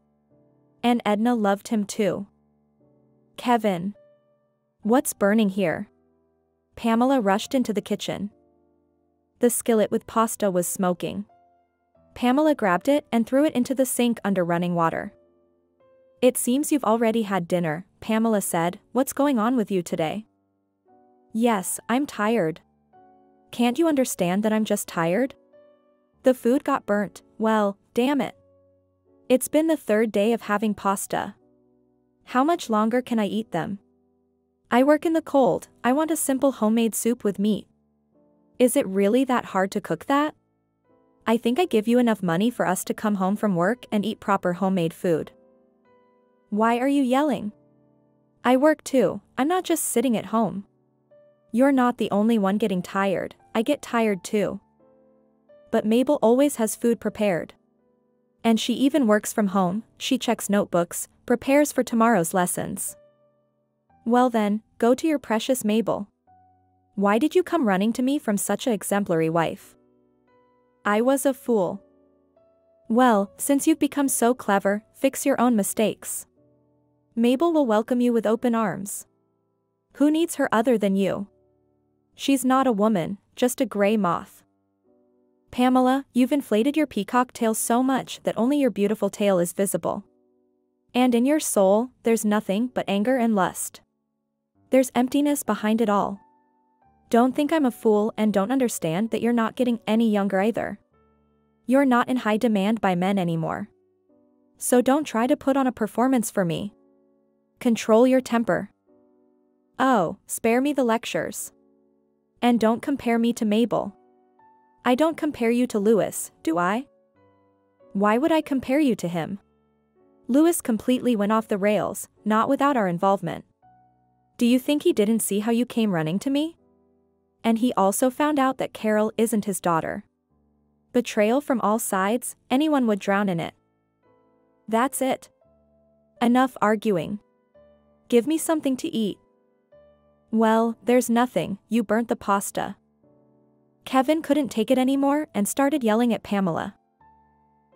And Edna loved him too. "Kevin. What's burning here?" Pamela rushed into the kitchen. The skillet with pasta was smoking. Pamela grabbed it and threw it into the sink under running water. "It seems you've already had dinner," Pamela said. "What's going on with you today?" "Yes, I'm tired." "Can't you understand that I'm just tired? The food got burnt, well, damn it. It's been the 3rd day of having pasta. How much longer can I eat them? I work in the cold, I want a simple homemade soup with meat. Is it really that hard to cook that? I think I give you enough money for us to come home from work and eat proper homemade food." "Why are you yelling? I work too, I'm not just sitting at home. You're not the only one getting tired, I get tired too. But Mabel always has food prepared. And she even works from home, she checks notebooks, prepares for tomorrow's lessons. Well then, go to your precious Mabel. Why did you come running to me from such an exemplary wife?" "I was a fool." "Well, since you've become so clever, fix your own mistakes. Mabel will welcome you with open arms." Who needs her other than you? She's not a woman, just a gray moth. Pamela, you've inflated your peacock tail so much that only your beautiful tail is visible. And in your soul, there's nothing but anger and lust. There's emptiness behind it all. Don't think I'm a fool and don't understand that you're not getting any younger either. You're not in high demand by men anymore. So don't try to put on a performance for me. Control your temper. Oh, spare me the lectures. And don't compare me to Mabel. I don't compare you to Louis, do I? Why would I compare you to him? Louis completely went off the rails, not without our involvement. Do you think he didn't see how you came running to me? And he also found out that Carol isn't his daughter. Betrayal from all sides, anyone would drown in it. That's it. Enough arguing. Give me something to eat. Well, there's nothing, you burnt the pasta. Kevin couldn't take it anymore and started yelling at Pamela.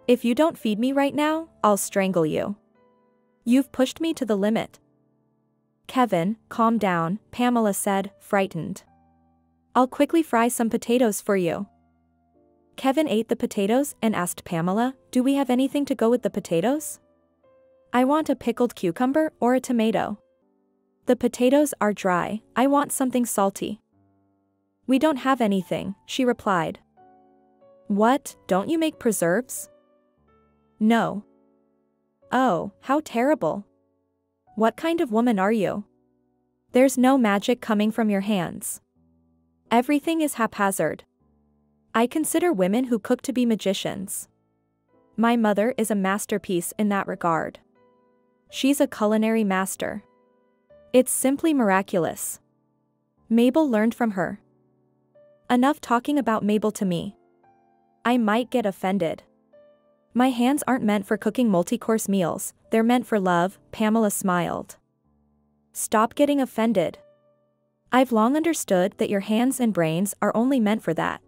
If you don't feed me right now, I'll strangle you. You've pushed me to the limit. Kevin, calm down, Pamela said, frightened. I'll quickly fry some potatoes for you. Kevin ate the potatoes and asked Pamela, do we have anything to go with the potatoes? I want a pickled cucumber or a tomato. The potatoes are dry, I want something salty. We don't have anything, she replied. What, don't you make preserves? No. Oh, how terrible. What kind of woman are you? There's no magic coming from your hands. Everything is haphazard. I consider women who cook to be magicians. My mother is a masterpiece in that regard. She's a culinary master. It's simply miraculous. Mabel learned from her. Enough talking about Mabel to me. I might get offended. My hands aren't meant for cooking multi-course meals, they're meant for love, Pamela smiled. Stop getting offended. I've long understood that your hands and brains are only meant for that.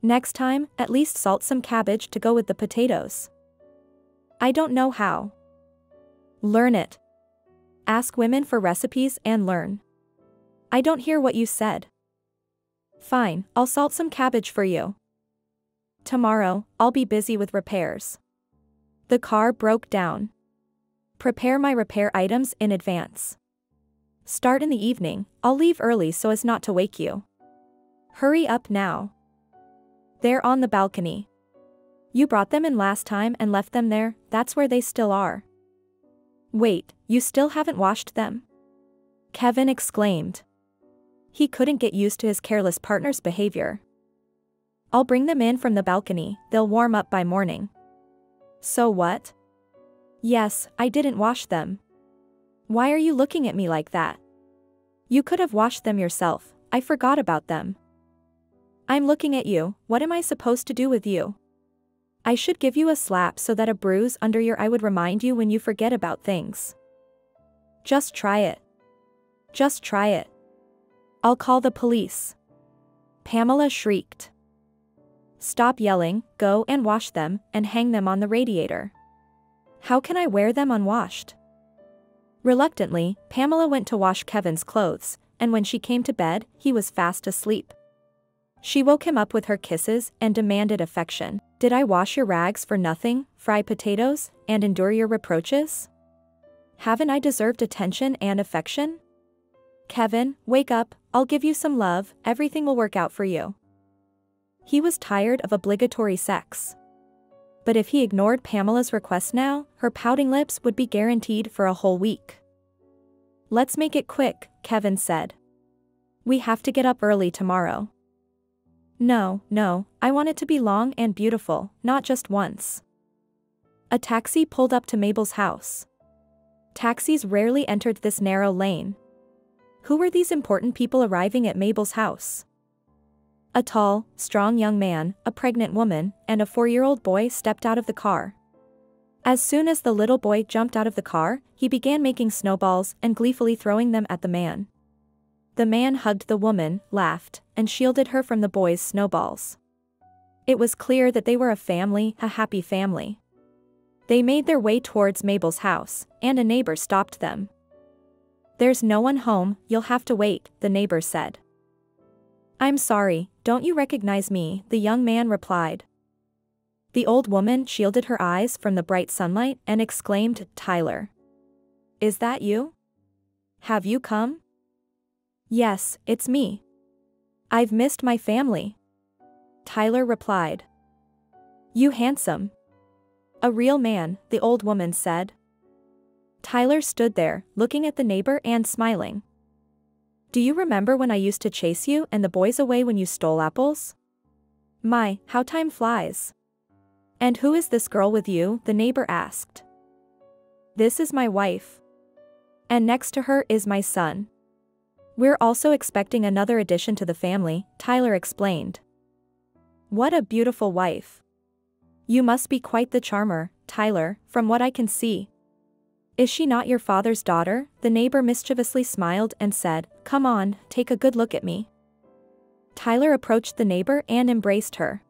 Next time, at least salt some cabbage to go with the potatoes. I don't know how. Learn it. Ask women for recipes and learn. I don't hear what you said. Fine, I'll salt some cabbage for you. Tomorrow, I'll be busy with repairs. The car broke down. Prepare my repair items in advance. Start in the evening, I'll leave early so as not to wake you. Hurry up now. They're on the balcony. You brought them in last time and left them there, that's where they still are. Wait, you still haven't washed them? Kevin exclaimed. He couldn't get used to his careless partner's behavior. I'll bring them in from the balcony, they'll warm up by morning. So what? Yes, I didn't wash them. Why are you looking at me like that? You could have washed them yourself, I forgot about them. I'm looking at you, what am I supposed to do with you? I should give you a slap so that a bruise under your eye would remind you when you forget about things. Just try it. Just try it. I'll call the police. Pamela shrieked. Stop yelling, go and wash them, and hang them on the radiator. How can I wear them unwashed? Reluctantly, Pamela went to wash Kevin's clothes, and when she came to bed, he was fast asleep. She woke him up with her kisses and demanded affection. Did I wash your rags for nothing, fry potatoes, and endure your reproaches? Haven't I deserved attention and affection? Kevin, wake up, I'll give you some love, everything will work out for you. He was tired of obligatory sex. But if he ignored Pamela's request now, her pouting lips would be guaranteed for a whole week. Let's make it quick, Kevin said. We have to get up early tomorrow. No, I want it to be long and beautiful, not just once. A taxi pulled up to Mabel's house. Taxis rarely entered this narrow lane. Who were these important people arriving at Mabel's house? A tall, strong young man, a pregnant woman, and a 4-year-old boy stepped out of the car. As soon as the little boy jumped out of the car, he began making snowballs and gleefully throwing them at the man. The man hugged the woman, laughed, and shielded her from the boy's snowballs. It was clear that they were a family, a happy family. They made their way towards Mabel's house, and a neighbor stopped them. There's no one home, you'll have to wait, the neighbor said. I'm sorry, don't you recognize me, the young man replied. The old woman shielded her eyes from the bright sunlight and exclaimed, Tyler. Is that you? Have you come? Yes, it's me. I've missed my family. Tyler replied. You handsome. A real man, the old woman said. Tyler stood there, looking at the neighbor and smiling. Do you remember when I used to chase you and the boys away when you stole apples? My, how time flies. And who is this girl with you? The neighbor asked. This is my wife. And next to her is my son. We're also expecting another addition to the family, Tyler explained. What a beautiful wife. You must be quite the charmer, Tyler, from what I can see. Is she not your father's daughter? The neighbor mischievously smiled and said, Come on, take a good look at me. Tyler approached the neighbor and embraced her.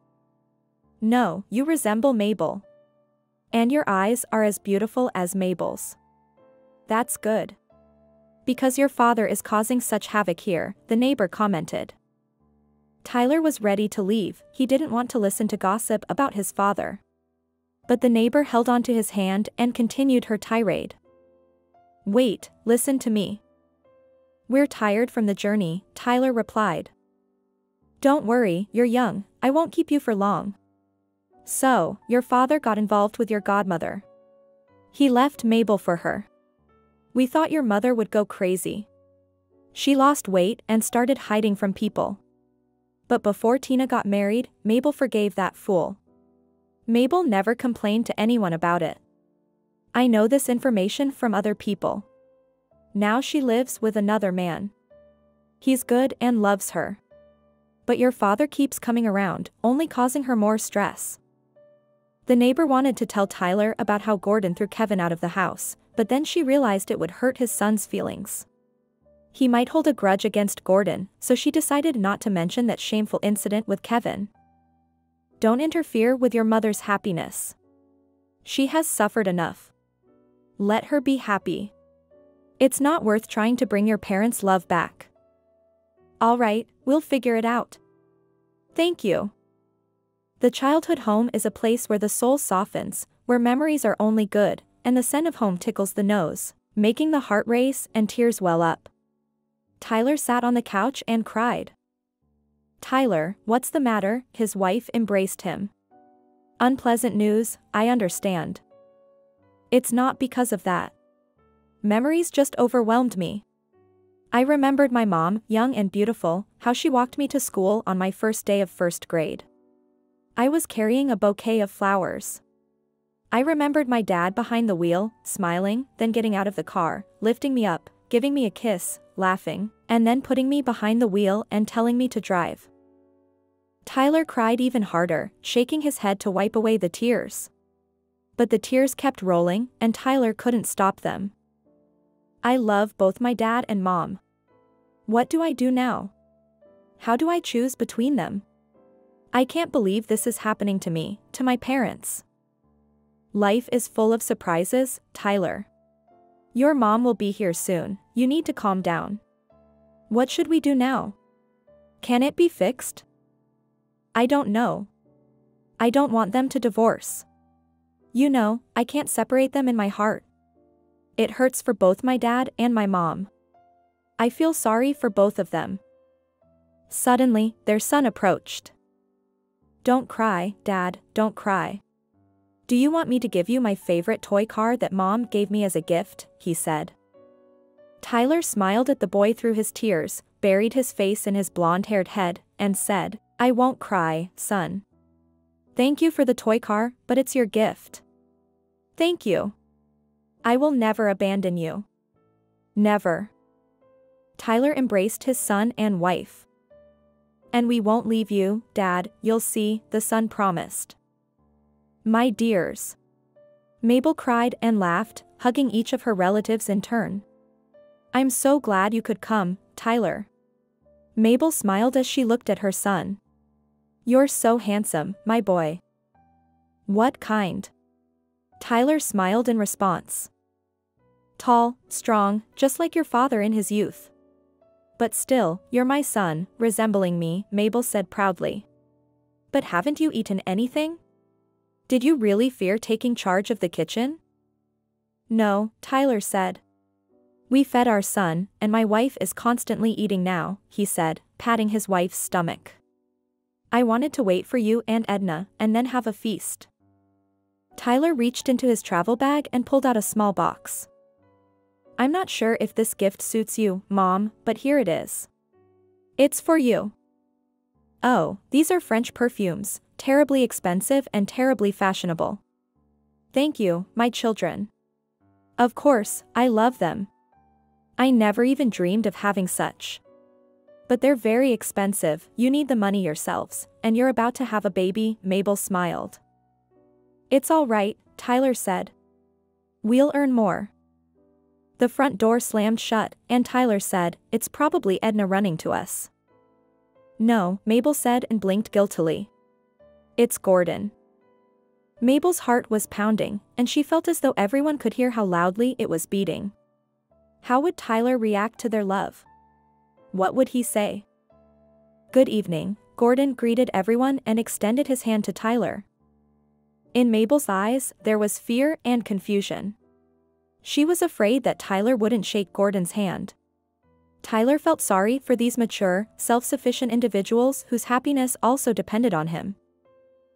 No, you resemble Mabel. And your eyes are as beautiful as Mabel's. That's good. Because your father is causing such havoc here, the neighbor commented. Tyler was ready to leave, he didn't want to listen to gossip about his father. But the neighbor held onto his hand and continued her tirade. Wait, listen to me. We're tired from the journey, Tyler replied. Don't worry, you're young, I won't keep you for long. So, your father got involved with your godmother. He left Mabel for her. We thought your mother would go crazy. She lost weight and started hiding from people. But before Tina got married, Mabel forgave that fool. Mabel never complained to anyone about it. I know this information from other people. Now she lives with another man. He's good and loves her. But your father keeps coming around, only causing her more stress. The neighbor wanted to tell Tyler about how Gordon threw Kevin out of the house, but then she realized it would hurt his son's feelings. He might hold a grudge against Gordon, so she decided not to mention that shameful incident with Kevin. Don't interfere with your mother's happiness. She has suffered enough. Let her be happy. It's not worth trying to bring your parents' love back. All right, we'll figure it out. Thank you. The childhood home is a place where the soul softens, where memories are only good, and the scent of home tickles the nose, making the heart race and tears well up. Tyler sat on the couch and cried. Tyler, what's the matter? His wife embraced him. Unpleasant news, I understand. It's not because of that. Memories just overwhelmed me. I remembered my mom, young and beautiful, how she walked me to school on my first day of first grade. I was carrying a bouquet of flowers. I remembered my dad behind the wheel, smiling, then getting out of the car, lifting me up, giving me a kiss, laughing, and then putting me behind the wheel and telling me to drive. Tyler cried even harder, shaking his head to wipe away the tears. But the tears kept rolling, and Tyler couldn't stop them. I love both my dad and mom. What do I do now? How do I choose between them? I can't believe this is happening to me, to my parents. Life is full of surprises, Tyler. Your mom will be here soon, you need to calm down. What should we do now? Can it be fixed? I don't know. I don't want them to divorce. You know, I can't separate them in my heart. It hurts for both my dad and my mom. I feel sorry for both of them. Suddenly, their son approached. Don't cry, Dad, don't cry. Do you want me to give you my favorite toy car that Mom gave me as a gift? He said. Tyler smiled at the boy through his tears, buried his face in his blonde-haired head, and said, I won't cry, son. Thank you for the toy car, but it's your gift. Thank you. I will never abandon you. Never. Tyler embraced his son and wife. And we won't leave you, Dad, you'll see, the son promised. My dears. Mabel cried and laughed, hugging each of her relatives in turn. I'm so glad you could come, Tyler. Mabel smiled as she looked at her son. You're so handsome, my boy. What kind? Tyler smiled in response. Tall, strong, just like your father in his youth. But still, you're my son, resembling me, Mabel said proudly. But haven't you eaten anything? Did you really fear taking charge of the kitchen? No, Tyler said. We fed our son, and my wife is constantly eating now, he said, patting his wife's stomach. I wanted to wait for you and Edna, and then have a feast. Tyler reached into his travel bag and pulled out a small box. I'm not sure if this gift suits you, Mom, but here it is. It's for you. Oh, these are French perfumes, terribly expensive and terribly fashionable. Thank you, my children. Of course, I love them. I never even dreamed of having such. But they're very expensive, you need the money yourselves, and you're about to have a baby, Mabel smiled. It's all right, Tyler said. We'll earn more. The front door slammed shut, and Tyler said, it's probably Edna running to us. No, Mabel said and blinked guiltily. It's Gordon. Mabel's heart was pounding, and she felt as though everyone could hear how loudly it was beating. How would Tyler react to their love? What would he say? Good evening, Gordon greeted everyone and extended his hand to Tyler. In Mabel's eyes, there was fear and confusion. She was afraid that Tyler wouldn't shake Gordon's hand. Tyler felt sorry for these mature, self-sufficient individuals whose happiness also depended on him.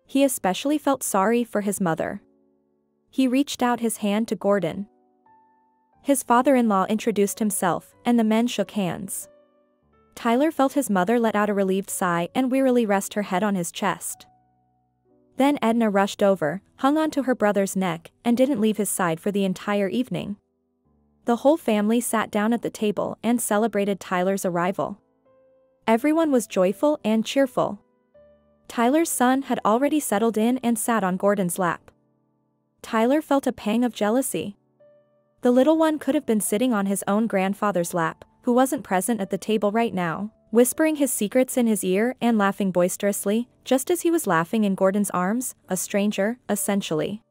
He especially felt sorry for his mother. He reached out his hand to Gordon. His father-in-law introduced himself, and the men shook hands. Tyler felt his mother let out a relieved sigh and wearily rest her head on his chest. Then Edna rushed over, hung onto her brother's neck, and didn't leave his side for the entire evening. The whole family sat down at the table and celebrated Tyler's arrival. Everyone was joyful and cheerful. Tyler's son had already settled in and sat on Gordon's lap. Tyler felt a pang of jealousy. The little one could have been sitting on his own grandfather's lap, who wasn't present at the table right now, whispering his secrets in his ear and laughing boisterously, just as he was laughing in Gordon's arms, a stranger, essentially.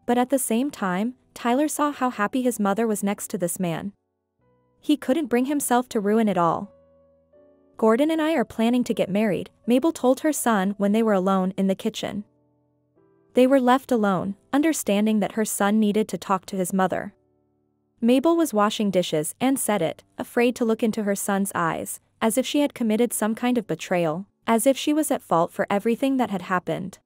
But at the same time, Tyler saw how happy his mother was next to this man. He couldn't bring himself to ruin it all. Gordon and I are planning to get married, Mabel told her son when they were alone in the kitchen. They were left alone, understanding that her son needed to talk to his mother. Mabel was washing dishes and said it, afraid to look into her son's eyes, as if she had committed some kind of betrayal, as if she was at fault for everything that had happened.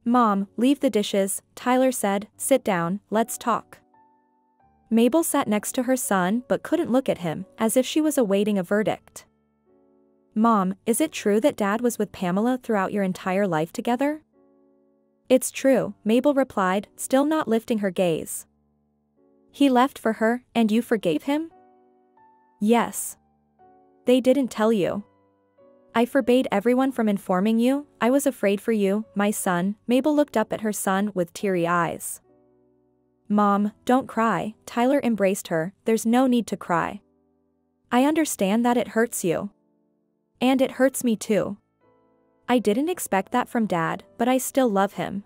Mom, leave the dishes, Tyler said, sit down, let's talk. Mabel sat next to her son but couldn't look at him, as if she was awaiting a verdict. Mom, is it true that Dad was with Pamela throughout your entire life together? It's true, Mabel replied, still not lifting her gaze. He left for her, and you forgave him? Yes. They didn't tell you. I forbade everyone from informing you, I was afraid for you, my son. Mabel looked up at her son with teary eyes. Mom, don't cry, Tyler embraced her, there's no need to cry. I understand that it hurts you. And it hurts me too. I didn't expect that from Dad, but I still love him.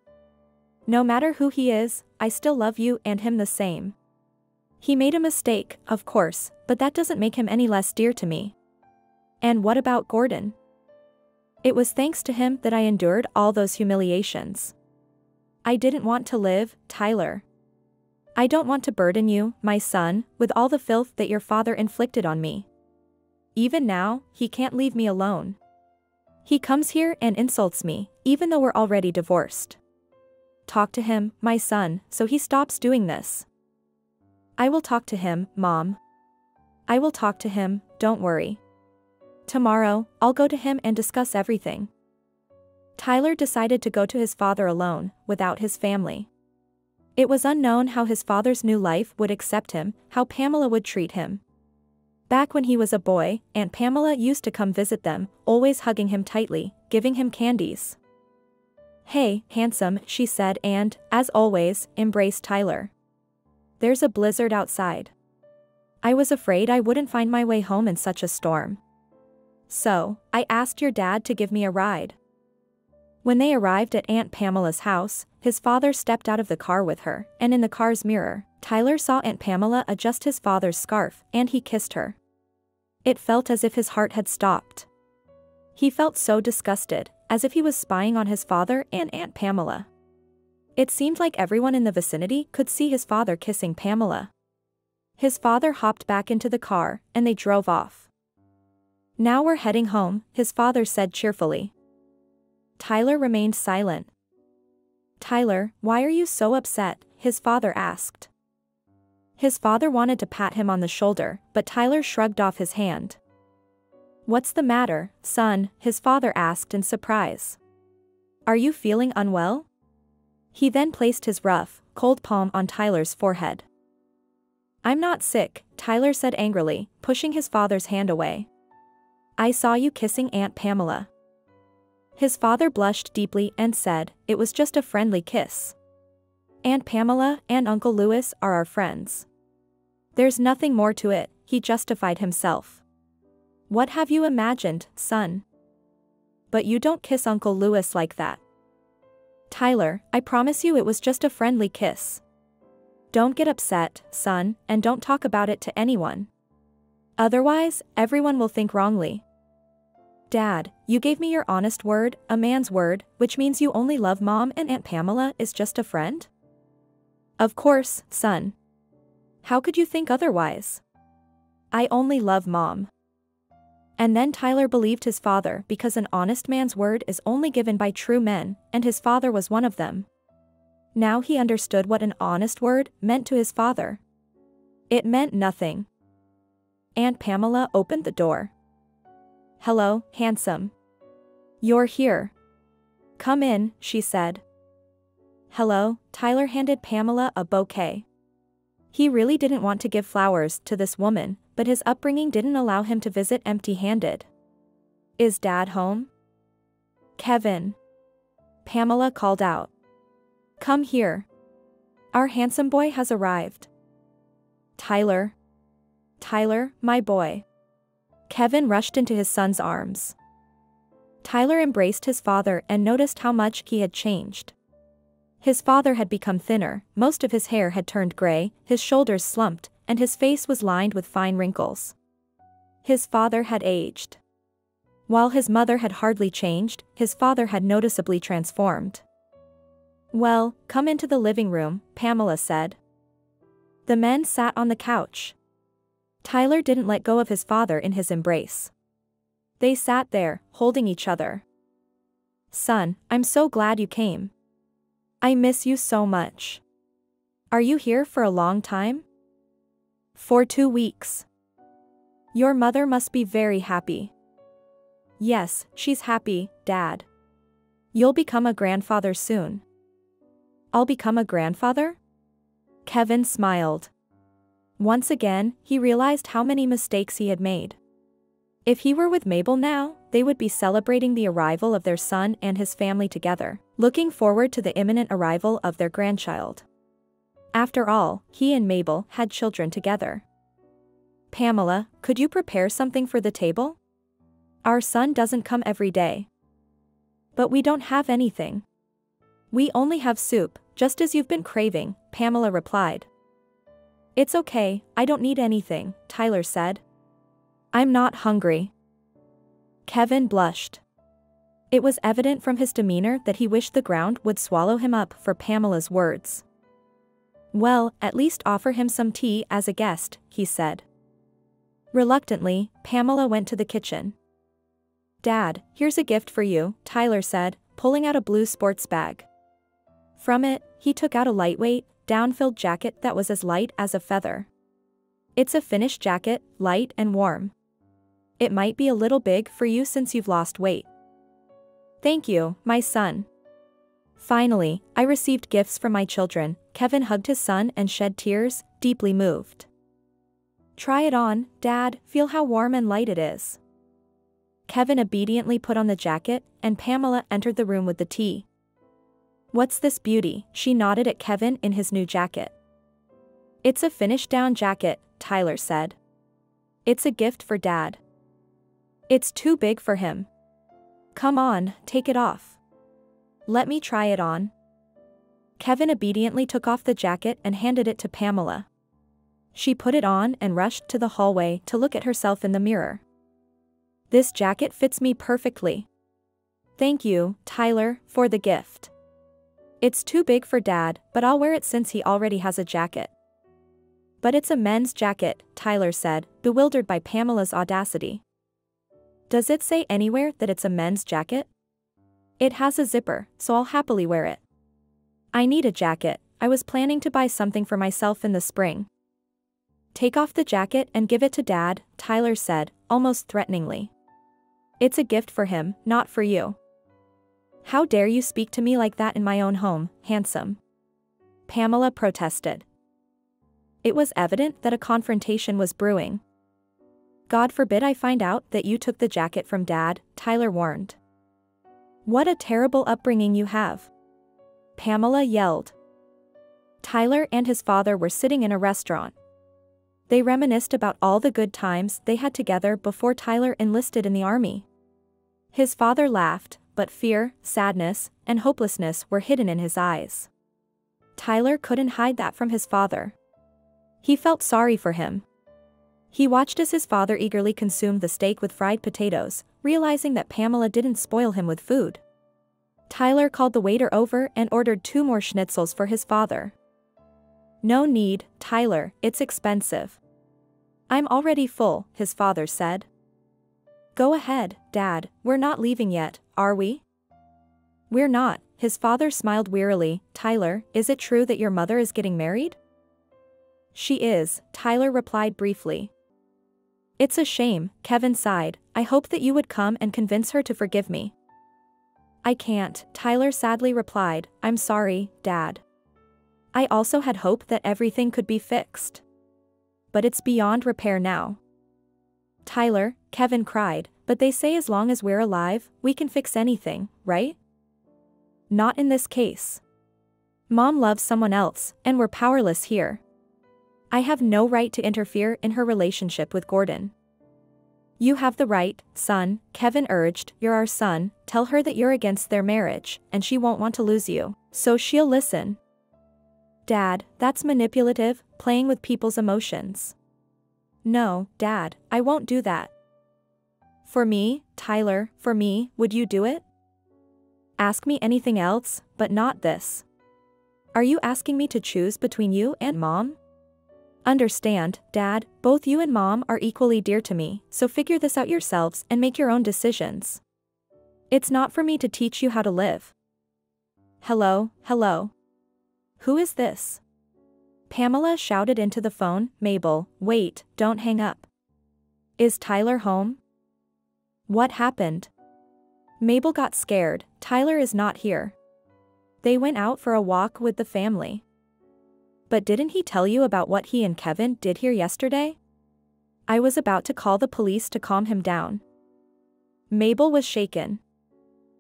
No matter who he is, I still love you and him the same. He made a mistake, of course, but that doesn't make him any less dear to me. And what about Gordon? It was thanks to him that I endured all those humiliations. I didn't want to live, Tyler. I don't want to burden you, my son, with all the filth that your father inflicted on me. Even now, he can't leave me alone. He comes here and insults me, even though we're already divorced. Talk to him, my son, so he stops doing this. I will talk to him, Mom. I will talk to him, don't worry. Tomorrow, I'll go to him and discuss everything. Tyler decided to go to his father alone, without his family. It was unknown how his father's new life would accept him, how Pamela would treat him. Back when he was a boy, Aunt Pamela used to come visit them, always hugging him tightly, giving him candies. Hey, handsome, she said and, as always, embraced Tyler. There's a blizzard outside. I was afraid I wouldn't find my way home in such a storm. So, I asked your dad to give me a ride. When they arrived at Aunt Pamela's house, his father stepped out of the car with her, and in the car's mirror, Tyler saw Aunt Pamela adjust his father's scarf, and he kissed her. It felt as if his heart had stopped. He felt so disgusted, as if he was spying on his father and Aunt Pamela. It seemed like everyone in the vicinity could see his father kissing Pamela. His father hopped back into the car, and they drove off. "Now we're heading home," his father said cheerfully. Tyler remained silent. "Tyler, why are you so upset?" his father asked. His father wanted to pat him on the shoulder, but Tyler shrugged off his hand. "What's the matter, son?" his father asked in surprise. "Are you feeling unwell?" He then placed his rough, cold palm on Tyler's forehead. "I'm not sick," Tyler said angrily, pushing his father's hand away. "I saw you kissing Aunt Pamela." His father blushed deeply and said, "It was just a friendly kiss. Aunt Pamela and Uncle Louis are our friends. There's nothing more to it," he justified himself. "What have you imagined, son? But you don't kiss Uncle Louis like that." "Tyler, I promise you it was just a friendly kiss. Don't get upset, son, and don't talk about it to anyone. Otherwise, everyone will think wrongly." "Dad, you gave me your honest word, a man's word, which means you only love Mom and Aunt Pamela is just a friend?" "Of course, son. How could you think otherwise? I only love Mom." And then Tyler believed his father because an honest man's word is only given by true men, and his father was one of them. Now he understood what an honest word meant to his father. It meant nothing. Aunt Pamela opened the door. "Hello, handsome. You're here. Come in," she said. "Hello." Tyler handed Pamela a bouquet. He really didn't want to give flowers to this woman, but his upbringing didn't allow him to visit empty-handed. "Is Dad home?" "Kevin," Pamela called out. "Come here. Our handsome boy has arrived." "Tyler. Tyler, my boy." Kevin rushed into his son's arms. Tyler embraced his father and noticed how much he had changed. His father had become thinner, most of his hair had turned gray, his shoulders slumped, and his face was lined with fine wrinkles. His father had aged. While his mother had hardly changed, his father had noticeably transformed. "Well, come into the living room," Pamela said. The men sat on the couch. Tyler didn't let go of his father in his embrace. They sat there, holding each other. "Son, I'm so glad you came. I miss you so much. Are you here for a long time?" "For 2 weeks. Your mother must be very happy." "Yes, she's happy, Dad. You'll become a grandfather soon." "I'll become a grandfather?" Kevin smiled. Once again, he realized how many mistakes he had made. If he were with Mabel now, they would be celebrating the arrival of their son and his family together, looking forward to the imminent arrival of their grandchild. After all, he and Mabel had children together. "Pamela, could you prepare something for the table? Our son doesn't come every day." "But we don't have anything. We only have soup, just as you've been craving," Pamela replied. "It's okay, I don't need anything," Tyler said. "I'm not hungry." Kevin blushed. It was evident from his demeanor that he wished the ground would swallow him up for Pamela's words. "Well, at least offer him some tea as a guest," he said. Reluctantly, Pamela went to the kitchen. "Dad, here's a gift for you," Tyler said, pulling out a blue sports bag. From it, he took out a lightweight, down-filled jacket that was as light as a feather. "It's a finished jacket, light and warm. It might be a little big for you since you've lost weight." "Thank you, my son. Finally, I received gifts from my children." Kevin hugged his son and shed tears, deeply moved. "Try it on, Dad, feel how warm and light it is." Kevin obediently put on the jacket, and Pamela entered the room with the tea. "What's this beauty?" She nodded at Kevin in his new jacket. "It's a finished down jacket," Tyler said. "It's a gift for Dad. It's too big for him. Come on, take it off." Let me try it on. Kevin obediently took off the jacket and handed it to Pamela. She put it on and rushed to the hallway to look at herself in the mirror. This jacket fits me perfectly. Thank you, Tyler, for the gift. It's too big for Dad, but I'll wear it since he already has a jacket. But it's a men's jacket, Tyler said, bewildered by Pamela's audacity. Does it say anywhere that it's a men's jacket? It has a zipper, so I'll happily wear it. I need a jacket. I was planning to buy something for myself in the spring. Take off the jacket and give it to Dad, Tyler said, almost threateningly. It's a gift for him, not for you. How dare you speak to me like that in my own home, handsome? Pamela protested. It was evident that a confrontation was brewing. God forbid I find out that you took the jacket from Dad, Tyler warned. What a terrible upbringing you have. Pamela yelled. Tyler and his father were sitting in a restaurant. They reminisced about all the good times they had together before Tyler enlisted in the army. His father laughed, but fear, sadness, and hopelessness were hidden in his eyes. Tyler couldn't hide that from his father. He felt sorry for him. He watched as his father eagerly consumed the steak with fried potatoes, realizing that Pamela didn't spoil him with food. Tyler called the waiter over and ordered 2 more schnitzels for his father. No need, Tyler, it's expensive. I'm already full, his father said. Go ahead, Dad, we're not leaving yet, are we? We're not, his father smiled wearily. Tyler, is it true that your mother is getting married? She is, Tyler replied briefly. It's a shame, Kevin sighed. I hope that you would come and convince her to forgive me. I can't, Tyler sadly replied. I'm sorry, Dad. I also had hoped that everything could be fixed. But it's beyond repair now. Tyler, Kevin cried, but they say as long as we're alive, we can fix anything, right? Not in this case. Mom loves someone else, and we're powerless here. I have no right to interfere in her relationship with Gordon. You have the right, son, Kevin urged. You're our son, tell her that you're against their marriage, and she won't want to lose you, so she'll listen. Dad, that's manipulative, playing with people's emotions. No, Dad, I won't do that. For me, Tyler, for me, would you do it? Ask me anything else, but not this. Are you asking me to choose between you and Mom? Understand, Dad, both you and Mom are equally dear to me, so figure this out yourselves and make your own decisions. It's not for me to teach you how to live. Hello, hello. Who is this? Pamela shouted into the phone. Mabel, wait, don't hang up. Is Tyler home? What happened? Mabel got scared. Tyler is not here. They went out for a walk with the family. But didn't he tell you about what he and Kevin did here yesterday? I was about to call the police to calm him down. Mabel was shaken.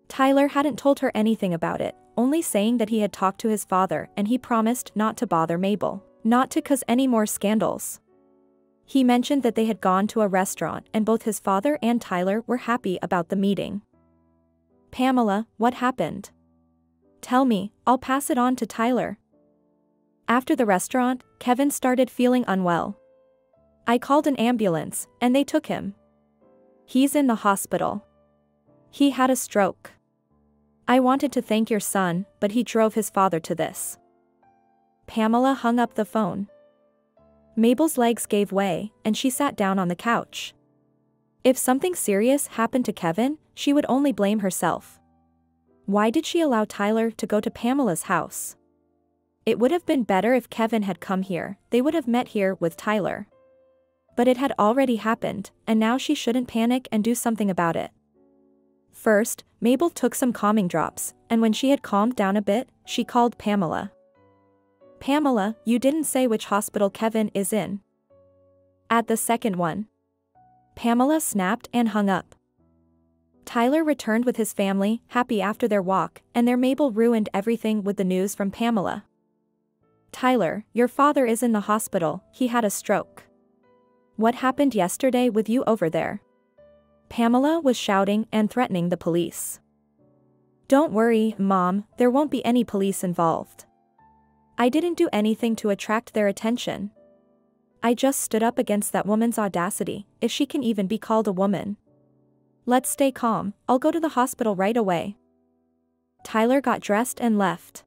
Tyler hadn't told her anything about it, only saying that he had talked to his father and he promised not to bother Mabel, not to cause any more scandals. He mentioned that they had gone to a restaurant and both his father and Tyler were happy about the meeting. Pamela, what happened? Tell me, I'll pass it on to Tyler. After the restaurant, Kevin started feeling unwell. I called an ambulance, and they took him. He's in the hospital. He had a stroke. I wanted to thank your son, but he drove his father to this. Pamela hung up the phone. Mabel's legs gave way, and she sat down on the couch. If something serious happened to Kevin, she would only blame herself. Why did she allow Tyler to go to Pamela's house? It would have been better if Kevin had come here. They would have met here with Tyler. But it had already happened, and now she shouldn't panic and do something about it. First, Mabel took some calming drops, and when she had calmed down a bit, she called Pamela. Pamela, you didn't say which hospital Kevin is in. At the second one. Pamela snapped and hung up. Tyler returned with his family, happy after their walk, and their Mabel ruined everything with the news from Pamela. Tyler, your father is in the hospital, he had a stroke. What happened yesterday with you over there? Pamela was shouting and threatening the police. Don't worry, Mom, there won't be any police involved. I didn't do anything to attract their attention. I just stood up against that woman's audacity, if she can even be called a woman. Let's stay calm, I'll go to the hospital right away. Tyler got dressed and left.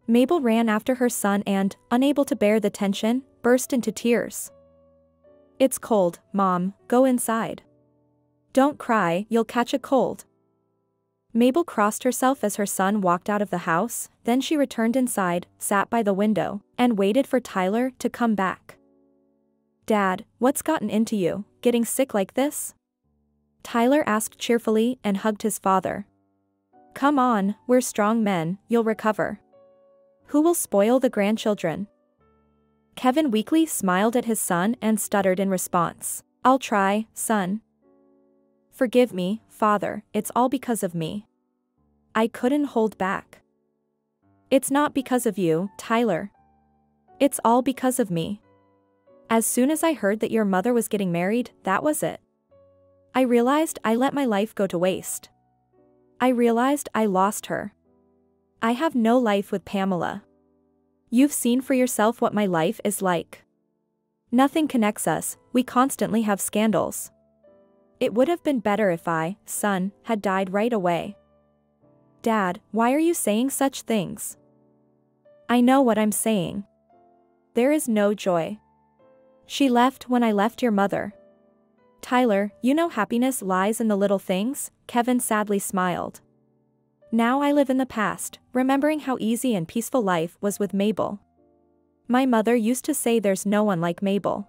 Mabel ran after her son and, unable to bear the tension, burst into tears. It's cold, Mom, go inside. Don't cry, you'll catch a cold. Mabel crossed herself as her son walked out of the house, then she returned inside, sat by the window, and waited for Tyler to come back. Dad, what's gotten into you, getting sick like this? Tyler asked cheerfully and hugged his father. Come on, we're strong men, you'll recover. Who will spoil the grandchildren? Kevin weakly smiled at his son and stuttered in response. I'll try, son. Forgive me, Father, it's all because of me. I couldn't hold back. It's not because of you, Tyler. It's all because of me. As soon as I heard that your mother was getting married, that was it. I realized I let my life go to waste. I realized I lost her. I have no life with Pamela. You've seen for yourself what my life is like. Nothing connects us, we constantly have scandals. It would have been better if I, son, had died right away. Dad, why are you saying such things? I know what I'm saying. There is no joy. She left when I left your mother. Tyler, you know happiness lies in the little things, Kevin sadly smiled. Now I live in the past, remembering how easy and peaceful life was with Mabel. My mother used to say there's no one like Mabel.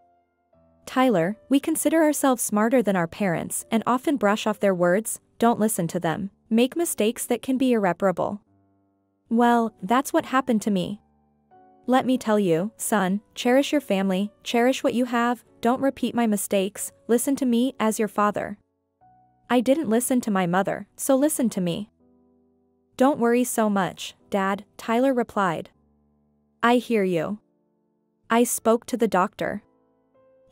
Tyler, we consider ourselves smarter than our parents and often brush off their words, don't listen to them, make mistakes that can be irreparable. Well, that's what happened to me. Let me tell you, son, cherish your family, cherish what you have, don't repeat my mistakes, listen to me as your father. I didn't listen to my mother, so listen to me. Don't worry so much, Dad, Tyler replied. I hear you. I spoke to the doctor.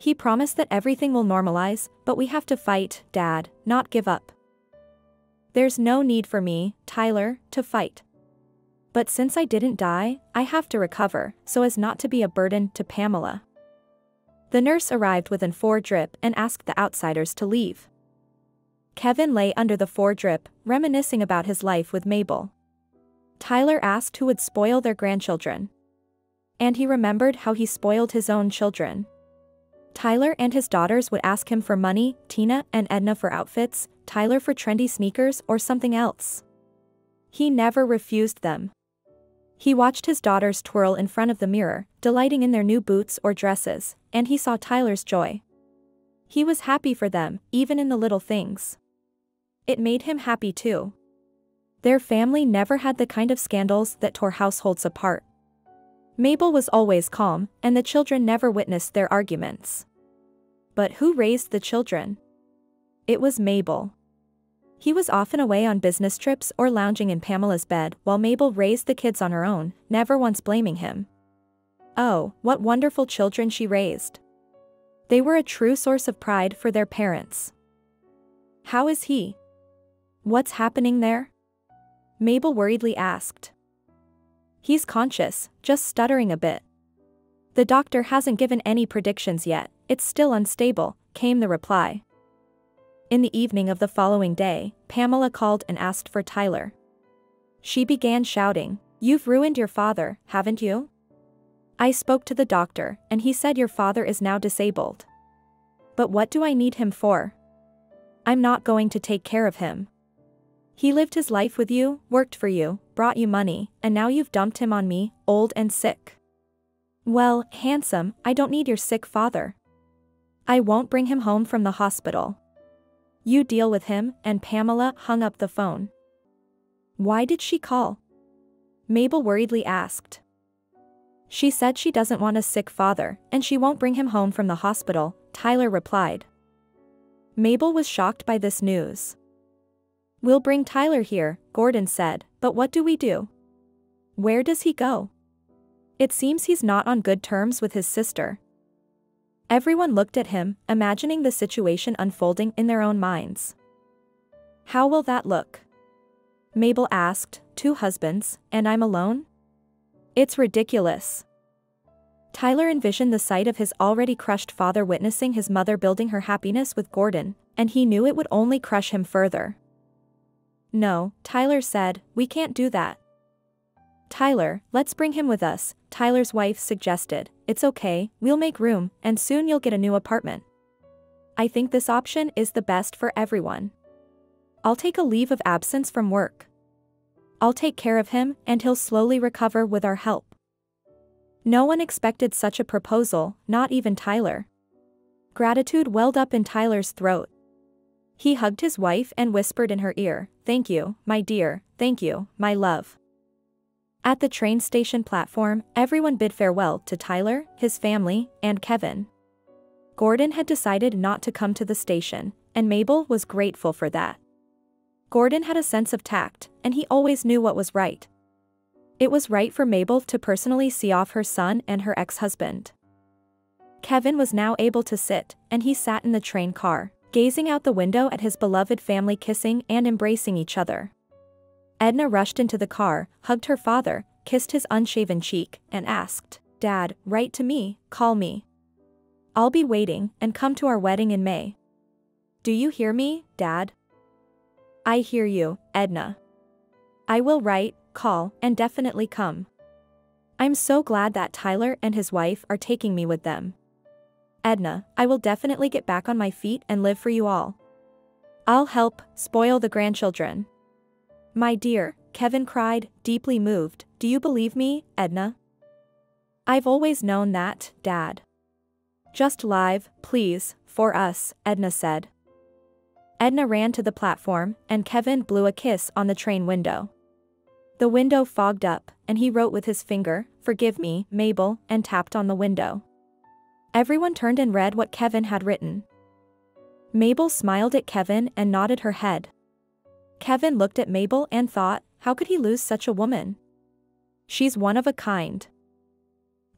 He promised that everything will normalize, but we have to fight, Dad, not give up. There's no need for me, Tyler, to fight. But since I didn't die, I have to recover, so as not to be a burden to Pamela. The nurse arrived with an 4-drip and asked the outsiders to leave. Kevin lay under the 4-drip, reminiscing about his life with Mabel. Tyler asked who would spoil their grandchildren. And he remembered how he spoiled his own children. Tyler and his daughters would ask him for money, Tina and Edna for outfits, Tyler for trendy sneakers or something else. He never refused them. He watched his daughters twirl in front of the mirror, delighting in their new boots or dresses, and he saw Tyler's joy. He was happy for them, even in the little things. It made him happy too. Their family never had the kind of scandals that tore households apart. Mabel was always calm, and the children never witnessed their arguments. But who raised the children? It was Mabel. He was often away on business trips or lounging in Pamela's bed while Mabel raised the kids on her own, never once blaming him. Oh, what wonderful children she raised. They were a true source of pride for their parents. How is he? What's happening there? Mabel worriedly asked. He's conscious, just stuttering a bit. The doctor hasn't given any predictions yet, it's still unstable, came the reply. In the evening of the following day, Pamela called and asked for Tyler. She began shouting, "You've ruined your father, haven't you? I spoke to the doctor, and he said your father is now disabled. But what do I need him for? I'm not going to take care of him. He lived his life with you, worked for you, brought you money, and now you've dumped him on me, old and sick. Well, handsome, I don't need your sick father. I won't bring him home from the hospital. You deal with him," and Pamela hung up the phone. Why did she call? Mabel worriedly asked. She said she doesn't want a sick father, and she won't bring him home from the hospital, Tyler replied. Mabel was shocked by this news. We'll bring Tyler here, Gordon said, but what do we do? Where does he go? It seems he's not on good terms with his sister. Everyone looked at him, imagining the situation unfolding in their own minds. How will that look? Mabel asked. 2 husbands, and I'm alone? It's ridiculous. Tyler envisioned the sight of his already crushed father witnessing his mother building her happiness with Gordon, and he knew it would only crush him further. No, Tyler said, we can't do that. Tyler, let's bring him with us, Tyler's wife suggested. It's okay, we'll make room, and soon you'll get a new apartment. I think this option is the best for everyone. I'll take a leave of absence from work. I'll take care of him, and he'll slowly recover with our help. No one expected such a proposal, not even Tyler. Gratitude welled up in Tyler's throat. He hugged his wife and whispered in her ear, "Thank you, my dear, thank you, my love." At the train station platform, everyone bid farewell to Tyler, his family, and Kevin. Gordon had decided not to come to the station, and Mabel was grateful for that. Gordon had a sense of tact, and he always knew what was right. It was right for Mabel to personally see off her son and her ex-husband. Kevin was now able to sit, and he sat in the train car, gazing out the window at his beloved family kissing and embracing each other. Edna rushed into the car, hugged her father, kissed his unshaven cheek, and asked, "Dad, write to me, call me. I'll be waiting, and come to our wedding in May. Do you hear me, Dad?" "I hear you, Edna. I will write, call, and definitely come. I'm so glad that Tyler and his wife are taking me with them. Edna, I will definitely get back on my feet and live for you all. I'll help spoil the grandchildren." "My dear," Kevin cried, deeply moved, "do you believe me, Edna?" "I've always known that, Dad." "Just live, please, for us," Edna said. Edna ran to the platform, and Kevin blew a kiss on the train window. The window fogged up, and he wrote with his finger, "Forgive me, Mabel," and tapped on the window. Everyone turned and read what Kevin had written. Mabel smiled at Kevin and nodded her head. Kevin looked at Mabel and thought, how could he lose such a woman? She's one of a kind.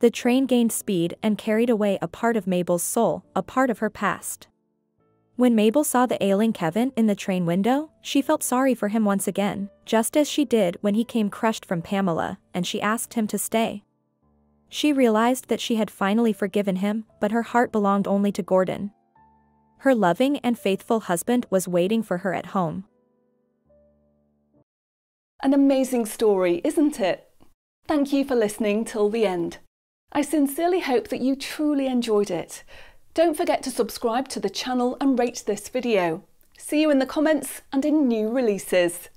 The train gained speed and carried away a part of Mabel's soul, a part of her past. When Mabel saw the ailing Kevin in the train window, she felt sorry for him once again, just as she did when he came crushed from Pamela, and she asked him to stay. She realized that she had finally forgiven him, but her heart belonged only to Gordon. Her loving and faithful husband was waiting for her at home. An amazing story, isn't it? Thank you for listening till the end. I sincerely hope that you truly enjoyed it. Don't forget to subscribe to the channel and rate this video. See you in the comments and in new releases.